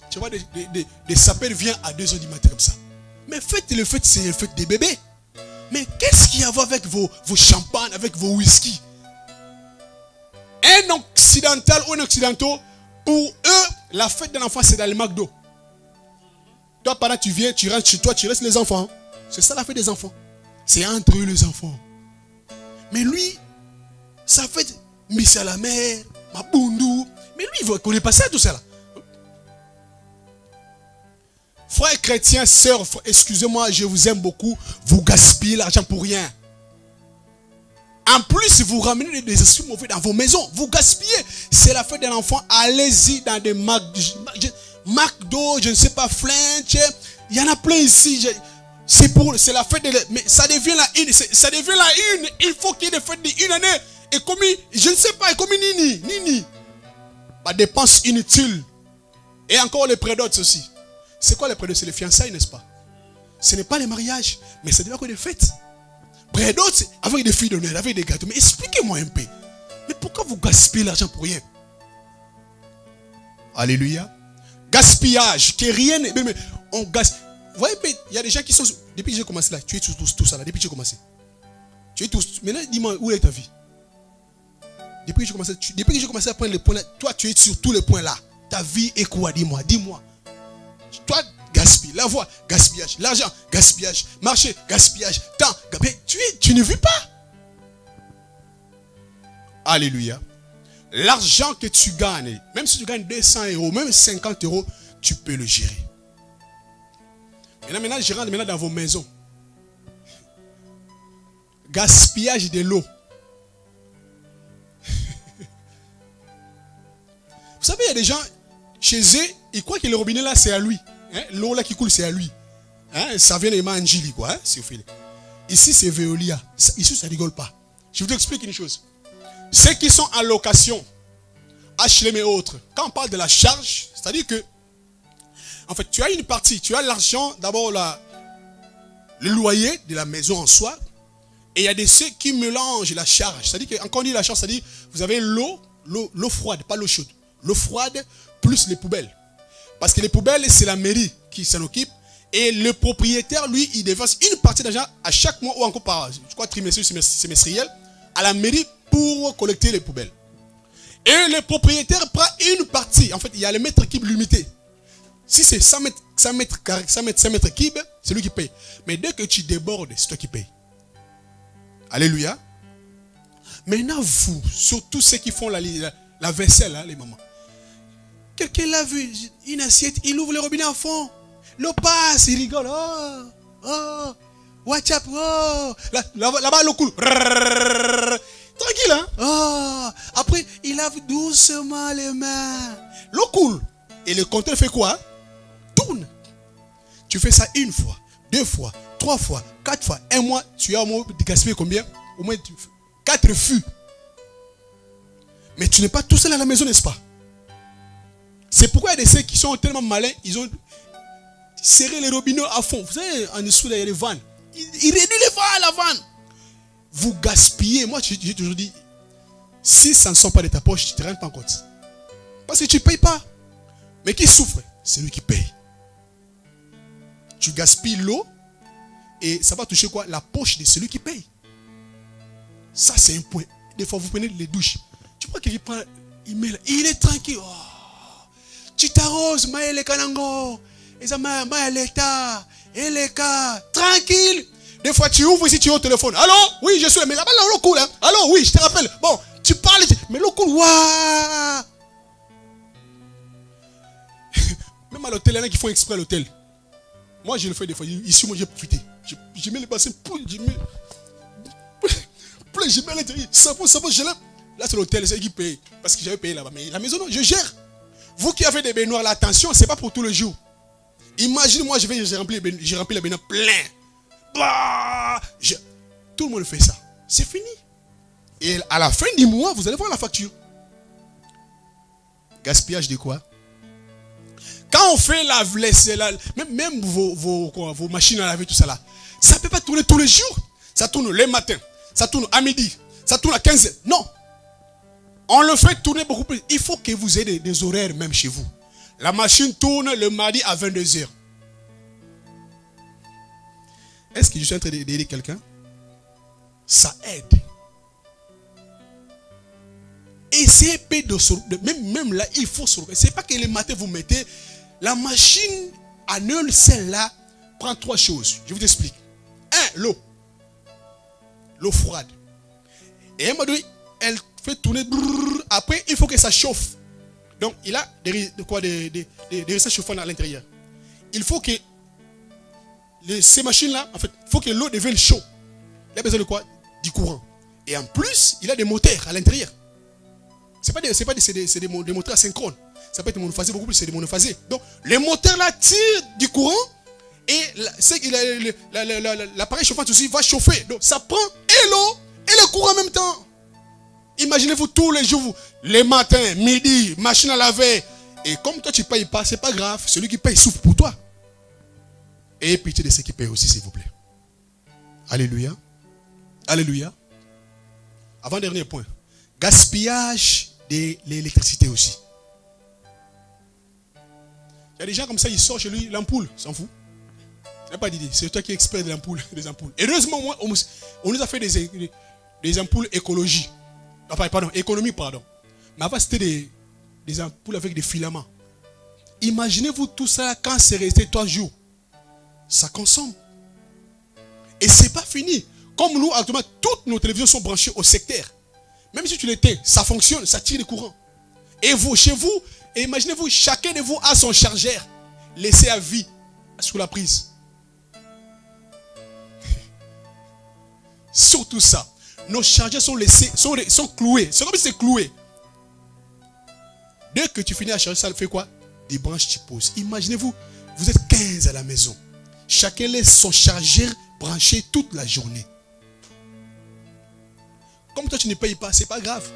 Tu vois, des sapeurs viennent à 2h du matin comme ça. Mais le fête, c'est le fête des bébés. Mais qu'est-ce qu'il y a à voir avec vos champagnes, avec vos whisky? Un occidental ou un occidentaux, pour eux, la fête d'un enfant, c'est dans le McDo. Toi, pendant tu viens, tu rentres chez toi, tu restes les enfants. C'est ça la fête des enfants. C'est entre eux les enfants. Mais lui, ça fait Miss à la mer, Mabundu. Mais lui, il ne connaît pas ça, tout ça là. Frères chrétiens, sœurs, excusez-moi, je vous aime beaucoup. Vous gaspillez l'argent pour rien. En plus, vous ramenez des esprits mauvais dans vos maisons. Vous gaspillez. C'est la fête d'un enfant. Allez-y dans des McDo, je ne sais pas, French. Il y en a plein ici. C'est la fête de... Mais ça devient la une. Ça devient la une. Il faut qu'il y ait des fêtes d'une année. Et comme, je ne sais pas, et comme Nini. Bah, dépenses inutiles. Et encore les prédotes aussi. C'est quoi les prédotes? C'est les fiançailles, n'est-ce pas? Ce n'est pas les mariages. Mais ça devient quoi des fêtes? Prédotes avec des filles d'honneur, avec des gâteaux. Mais expliquez-moi un peu. Mais pourquoi vous gaspillez l'argent pour rien? Alléluia. Gaspillage. Que rien n'est... Mais on gaspille. Vous voyez, il y a des gens qui sont... Depuis que j'ai commencé là, tu es tout ça là. Depuis que j'ai commencé. Tu es tout... Maintenant, dis-moi, où est ta vie? Depuis que j'ai commencé à prendre les points là, toi, tu es sur tous les points là. Ta vie est quoi? Dis-moi. Toi, gaspille. La voix, gaspillage. L'argent, gaspillage. Marché, gaspillage. Temps, tu ne vis pas. Alléluia. L'argent que tu gagnes, même si tu gagnes 200 €, même 50 €, tu peux le gérer. Maintenant, je rentre dans vos maisons. Gaspillage de l'eau. Vous savez, il y a des gens, chez eux, ils croient que le robinet là, c'est à lui. Hein? L'eau là qui coule, c'est à lui. Hein? Ça vient de Manjili, quoi. Hein? Si vous faites. Ici, c'est Veolia. Ici, ça ne rigole pas. Je vous explique une chose. Ceux qui sont en location, HLM et autres, quand on parle de la charge, c'est-à-dire que, en fait, tu as une partie, tu as l'argent, d'abord le loyer de la maison en soi, et il y a des ceux qui mélangent la charge. C'est-à-dire que, quand on dit la charge, c'est-à-dire, vous avez l'eau froide, pas l'eau chaude. L'eau froide plus les poubelles. Parce que les poubelles, c'est la mairie qui s'en occupe. Et le propriétaire, lui, il déverse une partie d'argent à chaque mois ou encore par, je crois, trimestriel, semestriel, à la mairie pour collecter les poubelles. Et le propriétaire prend une partie. En fait, il y a le mètre cube limité. Si c'est 100 mètres cubes, c'est lui qui paye. Mais dès que tu débordes, c'est toi qui payes. Alléluia. Maintenant, vous, surtout ceux qui font la vaisselle, hein, les mamans. Quelqu'un l'a vu, une assiette, il ouvre le robinet à fond. L'eau passe, il rigole. Watch up, là-bas, l'eau coule. Tranquille, hein. Après, il lave doucement les mains. L'eau coule. Et le compteur fait quoi? tourne. Tu fais ça une fois, 2 fois, 3 fois, 4 fois. Un mois, tu as au moins gaspillé combien? Au moins 4 fûts. Mais tu n'es pas tout seul à la maison, n'est-ce pas? C'est pourquoi il y a des ceux qui sont tellement malins, ils ont serré les robinets à fond. Vous savez, en dessous, il y a les vannes. Ils réduisent les vannes à la vanne. Vous gaspillez. Moi, j'ai toujours dit, si ça ne sort pas de ta poche, tu ne te rends pas compte. Parce que tu ne payes pas. Mais qui souffre? C'est lui qui paye. Tu gaspilles l'eau et ça va toucher quoi? La poche de celui qui paye. Ça, c'est un point. Des fois, vous prenez les douches. Tu vois qu'il prend, il est tranquille. Oh. Tu t'arroses, Maëlle Kanango. Tranquille. Des fois, tu ouvres ici, tu es au téléphone. Allô? Oui, je suis là. Mais là-bas, l'eau coule. Hein? Allô? Oui, je te rappelle. Bon, tu parles. Mais l'eau coule. Waouh! Même à l'hôtel, il y en a qui font exprès à l'hôtel. Moi, je le fais des fois. Ici, moi, j'ai profité. Je mets les bassins. Je mets à l'intérieur. Ça vaut, je l'aime. Là, c'est l'hôtel, c'est qui paye. Parce que j'avais payé là-bas. Mais la maison, non, je gère. Vous qui avez des baignoires, là, attention, ce n'est pas pour tout le jour. Imagine, moi, j'ai rempli la baignoire plein. Bah, tout le monde fait ça. C'est fini. Et à la fin du mois, vous allez voir la facture. Gaspillage de quoi? Quand on fait la vaisselle, même vos machines à laver, tout ça là, ça ne peut pas tourner tous les jours. Ça tourne le matin, ça tourne à midi, ça tourne à 15h. Non. On le fait tourner beaucoup plus. Il faut que vous ayez des horaires même chez vous. La machine tourne le mardi à 22h. Est-ce que je suis en train d'aider quelqu'un? Ça aide. Essayez même là, il faut se regarder. Ce n'est pas que le matin vous mettez. La machine à nul, celle-là, prend 3 choses. Je vous explique. 1, l'eau. L'eau froide. Et un moment donné, elle fait tourner. Après, il faut que ça chauffe. Donc, il a des réserves chauffantes à l'intérieur. Il faut que ces machines-là, en fait, il faut que l'eau devienne chaude. Il a besoin de quoi? Du courant. Et en plus, il a des moteurs à l'intérieur. C'est des moteurs asynchrones. Ça peut être monophasé, beaucoup plus, c'est des monophasés. Donc, les moteurs là tirent du courant et l'appareil chauffant aussi va chauffer. Donc, ça prend et l'eau et le courant en même temps. Imaginez-vous tous les jours, les matins, midi, machine à laver. Et comme toi, tu ne payes pas, ce n'est pas grave. Celui qui paye souffre pour toi. Et pitié de ceux qui payent aussi, s'il vous plaît. Alléluia. Alléluia. Avant-dernier point. Gaspillage de l'électricité aussi. Il y a des gens comme ça, ils sortent chez lui, l'ampoule, s'en fout. Il n'y a pas d'idée. C'est toi qui es expert des ampoules. Heureusement, moi, on nous a fait des ampoules écologie. Enfin, pardon, économie, pardon. Mais avant, c'était des ampoules avec des filaments. Imaginez-vous tout ça quand c'est resté 3 jours. Ça consomme. Et ce n'est pas fini. Comme nous, actuellement, toutes nos télévisions sont branchées au secteur. Même si tu l'étais, ça fonctionne, ça tire le courant. Et vous, chez vous, et imaginez-vous, chacun de vous a son chargeur laissé à vie sous la prise. Surtout ça. Nos chargeurs sont laissés, sont cloués. C'est comme si c'est cloué. Dès que tu finis à charger, ça fait quoi? Des branches tu poses. Imaginez-vous, vous êtes 15 à la maison. Chacun laisse son chargeur branché toute la journée. Comme toi tu ne payes pas, c'est pas grave.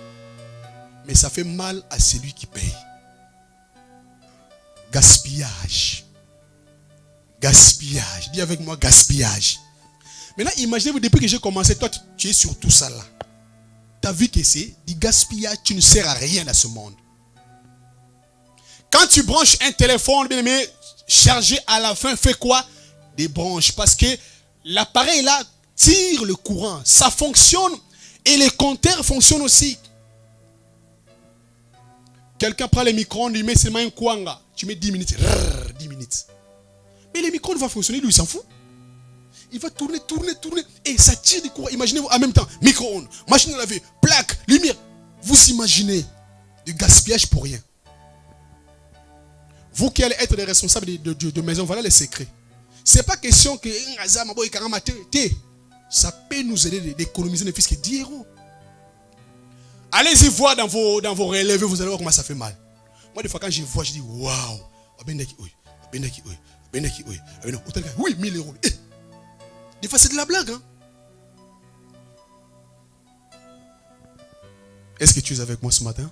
Mais ça fait mal à celui qui paye. Gaspillage. Gaspillage. Dis avec moi, gaspillage. Maintenant, imaginez-vous, depuis que j'ai commencé, toi, tu es sur tout ça là. Tu as vu que c'est du gaspillage, tu ne sers à rien dans ce monde. Quand tu branches un téléphone, bien aimé, chargé à la fin, fait quoi? Des branches. Parce que l'appareil là tire le courant. Ça fonctionne et les compteurs fonctionnent aussi. Quelqu'un prend les micro-ondes, il met seulement un kwanga. Tu mets 10 minutes. 10 minutes. Mais les micro-ondes vont fonctionner, lui il s'en fout. Il va tourner. Et ça tire du courant. Imaginez-vous en même temps. Micro-ondes, machine à laver, plaque, lumière. Vous imaginez du gaspillage pour rien. Vous qui allez être les responsables de maison, voilà les secrets. Ce n'est pas question que ça peut nous aider d'économiser ne fût-ce que 10 €. Allez-y voir dans vos relevés, vous allez voir comment ça fait mal. Moi, des fois, quand je vois, je dis waouh. Oui, 1000 euros. Des fois, c'est de la blague. Hein? Est-ce que tu es avec moi ce matin?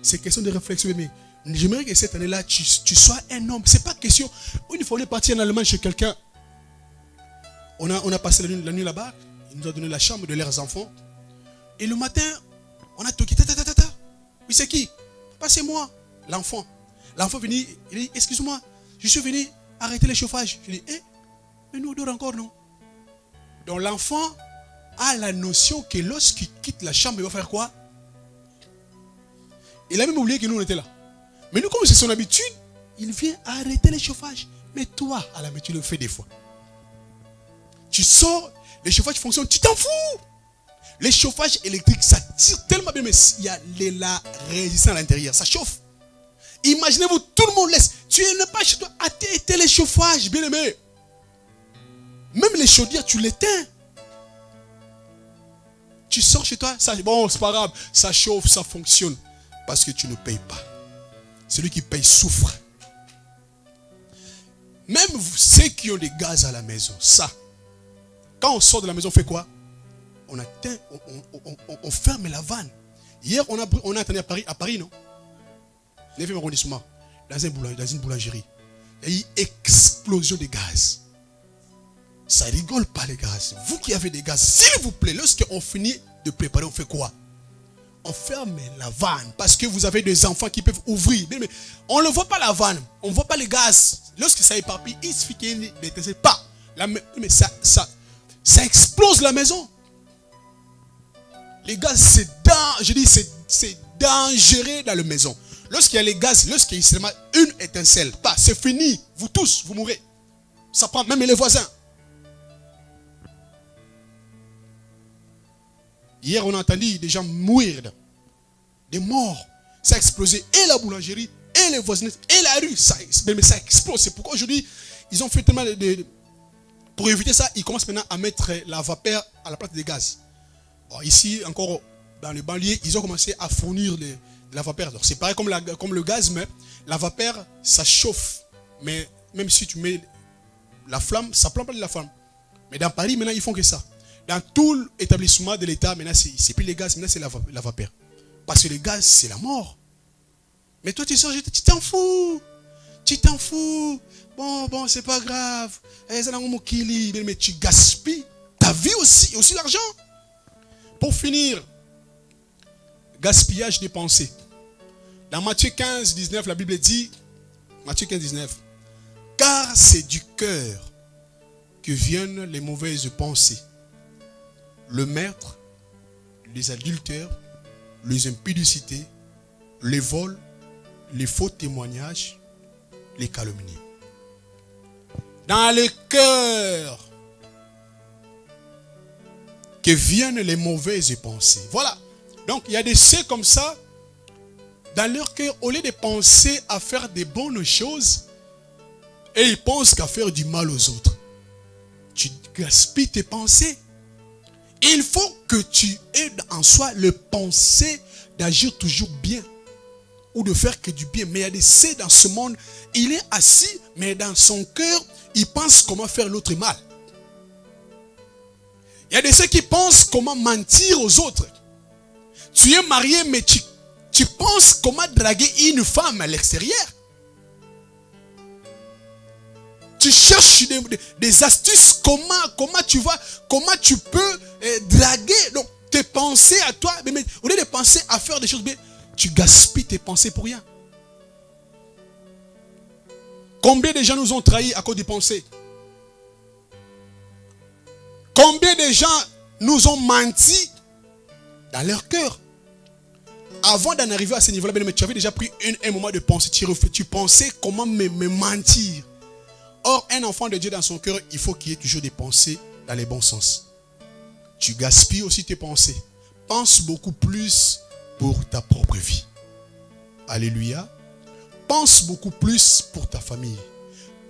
C'est question de réflexion. Mais j'aimerais que cette année-là, tu sois un homme. C'est pas question. Une fois, on est parti en Allemagne chez quelqu'un. On a passé la nuit là-bas. Il nous a donné la chambre de leurs enfants. Et le matin, on a toqué. Oui, c'est qui? Pas c'est moi, l'enfant. L'enfant venu, il dit, excuse-moi, je suis venu arrêter le chauffage. Je dis, mais nous on dort encore, non? Donc l'enfant a la notion que lorsqu'il quitte la chambre, il va faire quoi? Il a même oublié que nous on était là. Mais nous, comme c'est son habitude, il vient arrêter le chauffage. Mais toi, à la main, tu le fais des fois. Tu sors, le chauffage fonctionne, tu t'en fous. Le chauffage électrique, ça tire tellement bien, mais il y a la résistance à l'intérieur, ça chauffe. Imaginez-vous, tout le monde laisse. Tu n'es pas chez toi à éteindre le chauffage, bien aimé. Même les chaudières, tu l'éteins. Tu sors chez toi, ça, bon, c'est pas grave, ça chauffe, ça fonctionne. Parce que tu ne payes pas. Celui qui paye souffre. Même ceux qui ont des gaz à la maison, ça. Quand on sort de la maison, on fait quoi? On ferme la vanne. Hier, on a attendu à Paris, non? 9e arrondissement, dans une boulangerie. Il y a eu explosion de gaz. Ça rigole pas les gaz. Vous qui avez des gaz, s'il vous plaît, lorsqu'on finit de préparer, on fait quoi? On ferme la vanne parce que vous avez des enfants qui peuvent ouvrir. Mais on ne voit pas la vanne, on ne voit pas les gaz. Lorsque ça éparpille, il suffit qu'il n'éteint pas. Mais ça explose la maison. Les gaz, c'est dangereux dans la maison. Lorsqu'il y a les gaz, lorsqu'il y a seulement une étincelle, c'est fini. Vous tous, vous mourrez. Ça prend même les voisins. Hier, on a entendu des gens mourir. Des morts. Ça a explosé. Et la boulangerie, et les voisins, et la rue. Mais ça explose. C'est pourquoi aujourd'hui, ils ont fait tellement de... Pour éviter ça, ils commencent maintenant à mettre la vapeur à la place des gaz. Bon, ici, encore dans les banlieues, ils ont commencé à fournir de la vapeur. C'est pareil comme le gaz, mais la vapeur, ça chauffe. Mais même si tu mets la flamme, ça ne prend pas de la flamme. Mais dans Paris, maintenant, ils font que ça. Dans tout l'établissement de l'État, maintenant, c'est plus les gaz, maintenant, c'est la vapeur. Parce que le gaz, c'est la mort. Mais toi, tu sors, tu t'en fous. Tu t'en fous. Bon, c'est pas grave. Mais tu gaspilles ta vie aussi, et aussi l'argent. Pour finir, gaspillage des pensées. Dans Matthieu 15, 19, la Bible dit, Matthieu 15, 19, car c'est du cœur que viennent les mauvaises pensées. Le meurtre, les adultères, les impudicités, les vols, les faux témoignages, les calomnies. Dans le cœur que viennent les mauvaises pensées. Voilà. Donc, il y a des ceux comme ça, dans leur cœur, au lieu de penser à faire des bonnes choses, et ils pensent qu'à faire du mal aux autres. Tu gaspilles tes pensées. Il faut que tu aies en soi le pensée d'agir toujours bien. Ou de faire que du bien. Mais il y a des ceux dans ce monde, il est assis, mais dans son cœur, il pense comment faire l'autre mal. Il y a des ceux qui pensent comment mentir aux autres. Tu es marié, mais tu penses comment draguer une femme à l'extérieur. Tu cherches des astuces, comment tu peux draguer. Donc, tes pensées à toi, mais au lieu de penser à faire des choses bien, tu gaspilles tes pensées pour rien. Combien de gens nous ont trahis à cause des pensées? Combien de gens nous ont menti dans leur cœur? Avant d'en arriver à ce niveau-là, mais tu avais déjà pris un moment de pensée. Tu pensais comment me mentir. Or, un enfant de Dieu dans son cœur, il faut qu'il y ait toujours des pensées dans les bons sens. Tu gaspilles aussi tes pensées. Pense beaucoup plus pour ta propre vie. Alléluia. Pense beaucoup plus pour ta famille.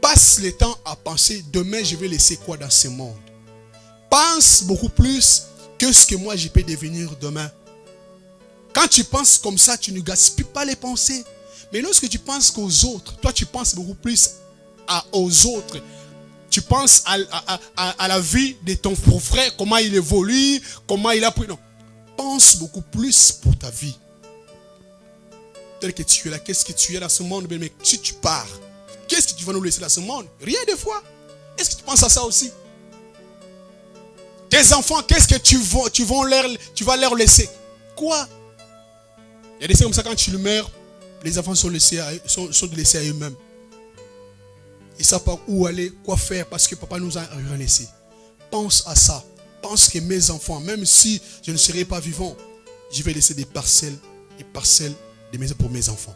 Passe le temps à penser, demain je vais laisser quoi dans ce monde. Pense beaucoup plus que ce que moi je peux devenir demain. Quand tu penses comme ça, tu ne gaspilles pas les pensées. Mais lorsque tu penses qu'aux autres, toi tu penses beaucoup plus aux autres. Tu penses à la vie de ton frère, comment il évolue, comment il a pris. Non. Pense beaucoup plus pour ta vie. Tel que tu es là, qu'est-ce que tu es dans ce monde, mais si tu pars, qu'est-ce que tu vas nous laisser dans ce monde? Rien des fois. Est-ce que tu penses à ça aussi? Tes enfants, qu'est-ce que tu vas leur laisser? Quoi? Il y a des choses comme ça, quand tu le meurs, les enfants sont laissés à eux-mêmes. Ils ne savent pas où aller, quoi faire, parce que papa nous a rien laissé. Pense à ça. Pense que mes enfants, même si je ne serai pas vivant, je vais laisser des parcelles de maisons pour mes enfants.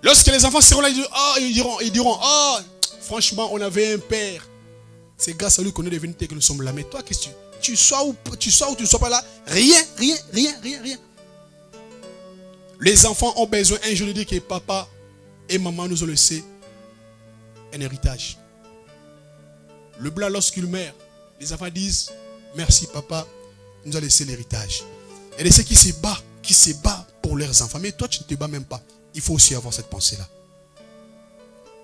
Lorsque les enfants seront là, ils diront, oh, franchement, on avait un père. C'est grâce à lui qu'on est devenu tel que nous sommes là. Mais toi, qu'est-ce que tu sois ou tu ne sois pas là? Rien. Les enfants ont besoin un jour de dire que papa et maman nous ont laissé un héritage. Le blanc, lorsqu'il meurt, les enfants disent, merci papa, il nous a laissé l'héritage. Et de ceux qui se battent pour leurs enfants. Mais toi, tu ne te bats même pas. Il faut aussi avoir cette pensée-là.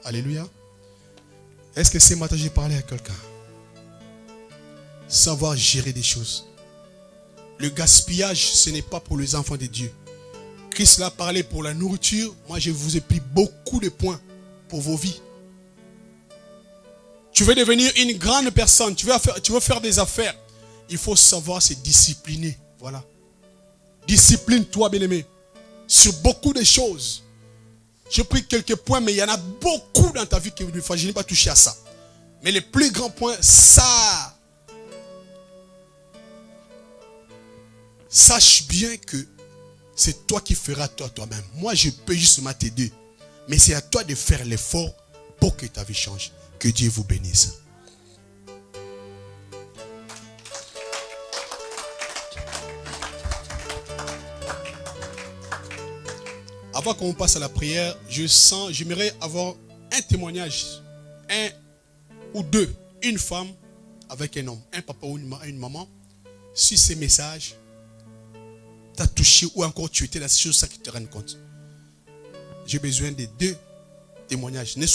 Alléluia. Est-ce que ce matin, j'ai parlé à quelqu'un? Savoir gérer des choses. Le gaspillage, ce n'est pas pour les enfants de Dieu. Christ l'a parlé pour la nourriture. Moi, je vous ai pris beaucoup de points pour vos vies. Tu veux devenir une grande personne. Tu veux faire des affaires. Il faut savoir se discipliner. Voilà. Discipline-toi, bien-aimé. Sur beaucoup de choses. J'ai pris quelques points, mais il y en a beaucoup dans ta vie que je n'ai pas touché à ça. Mais le plus grand point, ça. Sache bien que c'est toi qui feras toi-même. Moi, je peux juste t'aider. Mais c'est à toi de faire l'effort pour que ta vie change. Que Dieu vous bénisse. Avant qu'on passe à la prière, j'aimerais avoir un témoignage. Un ou deux. Une femme avec un homme. Un papa ou une maman. Si ces messages t'as touché ou encore tu étais dans ces choses qui te rendent compte. J'ai besoin de deux témoignages. N'aie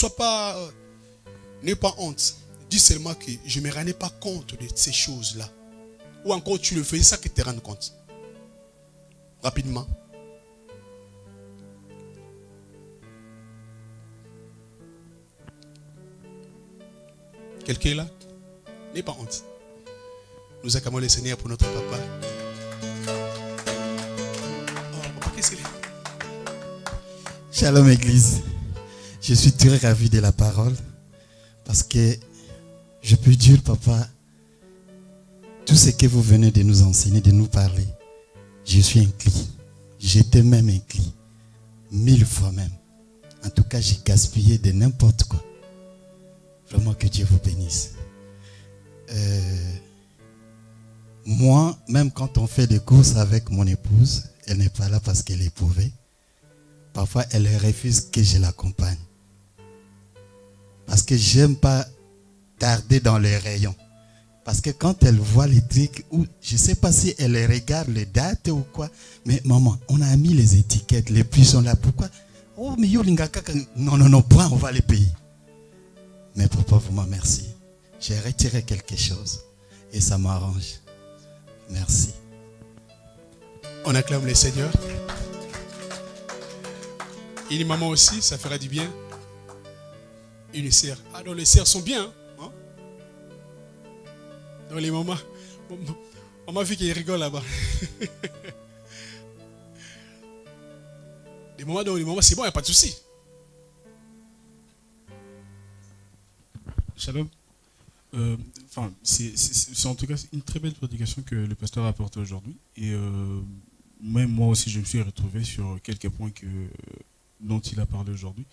pas honte. Dis seulement que je ne me rendais pas compte de ces choses-là. Ou encore tu le faisais, ça qui te rend compte. Rapidement. Quelqu'un est là? N'aie pas honte. Nous acclamons le Seigneur pour notre papa. Shalom Église, je suis très ravi de la parole parce que je peux dire, papa, tout ce que vous venez de nous enseigner, de nous parler, je suis inclus. J'étais même inclus, 1000 fois même. En tout cas, j'ai gaspillé de n'importe quoi. Vraiment que Dieu vous bénisse. Moi, même quand on fait des courses avec mon épouse, elle n'est pas là parce qu'elle est éprouvée. Parfois, elle refuse que je l'accompagne. Parce que j'aime pas tarder dans les rayons. Parce que quand elle voit les trucs, ou je ne sais pas si elle regarde les dates ou quoi, mais maman, on a mis les étiquettes, les prix sont là. Pourquoi? Oh, mais non, point, on va les payer. Mais papa, vraiment merci. J'ai retiré quelque chose et ça m'arrange. Merci. On acclame le Seigneur. Une maman aussi, ça fera du bien. Une sœur. Ah non, les sœurs sont bien. Hein? Donc les mamans. Maman vu qu'il rigole là-bas. Les mamans, c'est bon, il n'y a pas de souci. Shalom. C'est en tout cas une très belle prédication que le pasteur a apportée aujourd'hui. Et même moi aussi, je me suis retrouvé sur quelques points dont il a parlé aujourd'hui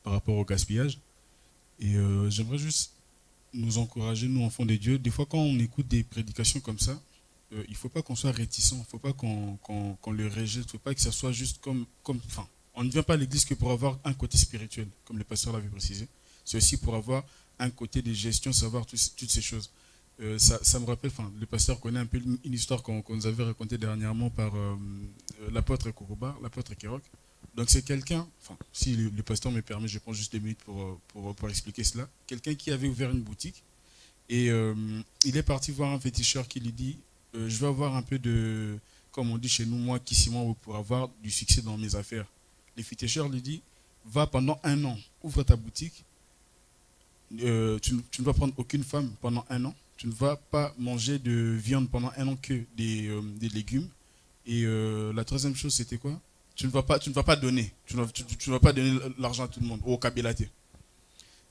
par rapport au gaspillage. Et j'aimerais juste nous encourager, nous enfants de Dieu. Des fois, quand on écoute des prédications comme ça, il ne faut pas qu'on soit réticent, il ne faut pas qu'on le rejette, il ne faut pas que ça soit juste comme on ne vient pas à l'église que pour avoir un côté spirituel, comme le pasteur l'avait précisé. C'est aussi pour avoir un côté de gestion, savoir toutes ces choses. Ça me rappelle, le pasteur connaît un peu une histoire qu'on nous avait racontée dernièrement par l'apôtre Kourouba, l'apôtre Kérok, Donc c'est quelqu'un, enfin si le pasteur me permet, je prends juste 2 minutes pour expliquer cela. Quelqu'un qui avait ouvert une boutique et il est parti voir un féticheur qui lui dit je vais avoir un peu de, comme on dit chez nous, moi qui pour avoir du succès dans mes affaires. Le féticheur lui dit va pendant 1 an, ouvre ta boutique, tu ne vas prendre aucune femme pendant 1 an, tu ne vas pas manger de viande pendant 1 an que des légumes. Et la troisième chose c'était quoi? Tu ne vas pas donner. Tu ne vas pas donner l'argent à tout le monde, au Kabilaté.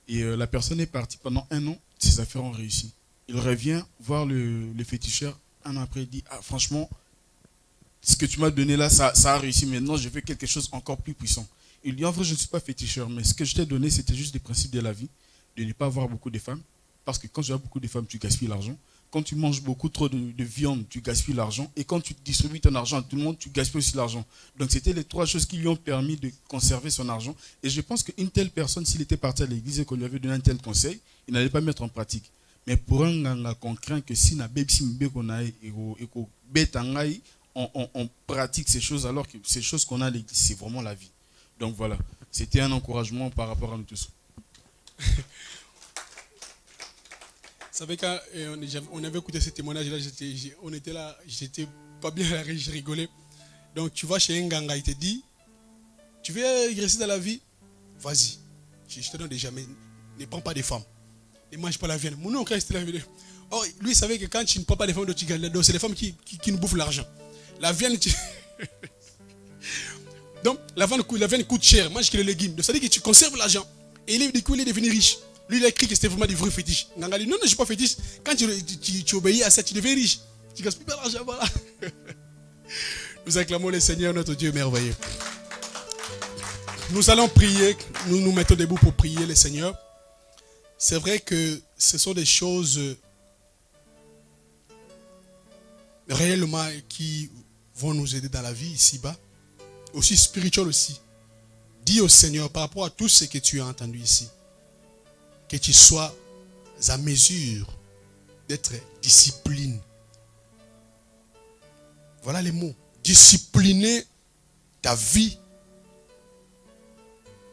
Et la personne est partie pendant 1 an, ses affaires ont réussi. Il revient voir le féticheur 1 an après, il dit, ah franchement, ce que tu m'as donné là, ça a réussi, maintenant je veux quelque chose encore plus puissant. Il dit, en vrai, je ne suis pas féticheur, mais ce que je t'ai donné, c'était juste des principes de la vie, de ne pas avoir beaucoup de femmes, parce que quand tu as beaucoup de femmes, tu gaspilles l'argent. Quand tu manges beaucoup trop de viande, tu gaspilles l'argent. Et quand tu distribues ton argent à tout le monde, tu gaspilles aussi l'argent. Donc c'était les 3 choses qui lui ont permis de conserver son argent. Et je pense qu'une telle personne, s'il était parti à l'église et qu'on lui avait donné un tel conseil, il n'allait pas mettre en pratique. Mais pour un gars, on craint que si on pratique ces choses, alors que ces choses qu'on a à l'église, c'est vraiment la vie. Donc voilà, c'était un encouragement par rapport à nous tous. Vous savez, quand on avait écouté ce témoignage-là, on était là, j'étais pas bien, je rigolais. Donc tu vas chez un ganga, il te dit, tu veux régresser dans la vie, vas-y, je te donne déjà, mais ne prends pas de femmes, ne mange pas la viande. Mon oncle restait là, oh, lui il savait que quand tu ne prends pas de femmes, c'est les femmes qui nous bouffent l'argent. La viande, donc la viande coûte cher, mange que les légumes. Ça veut dire que tu conserves l'argent. Et du coup, il est devenu riche. Lui, il a écrit que c'était vraiment des vrais fétiches. Nanga dit, non, je ne suis pas fétiche. Quand tu obéis à ça, tu deviens riche. Tu gaspilles pas l'argent, voilà. Nous acclamons le Seigneur, notre Dieu merveilleux. Nous allons prier. Nous nous mettons debout pour prier le Seigneur. C'est vrai que ce sont des choses réellement qui vont nous aider dans la vie ici-bas. Aussi spirituel aussi. Dis au Seigneur par rapport à tout ce que tu as entendu ici, que tu sois à mesure d'être discipliné. Voilà les mots. Discipliner ta vie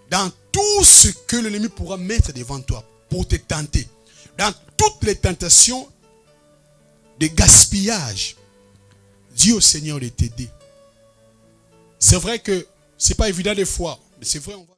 dans tout ce que l'ennemi pourra mettre devant toi pour te tenter. Dans toutes les tentations de gaspillage. Dis au Seigneur de t'aider. C'est vrai que ce n'est pas évident des fois, mais c'est vrai, on va...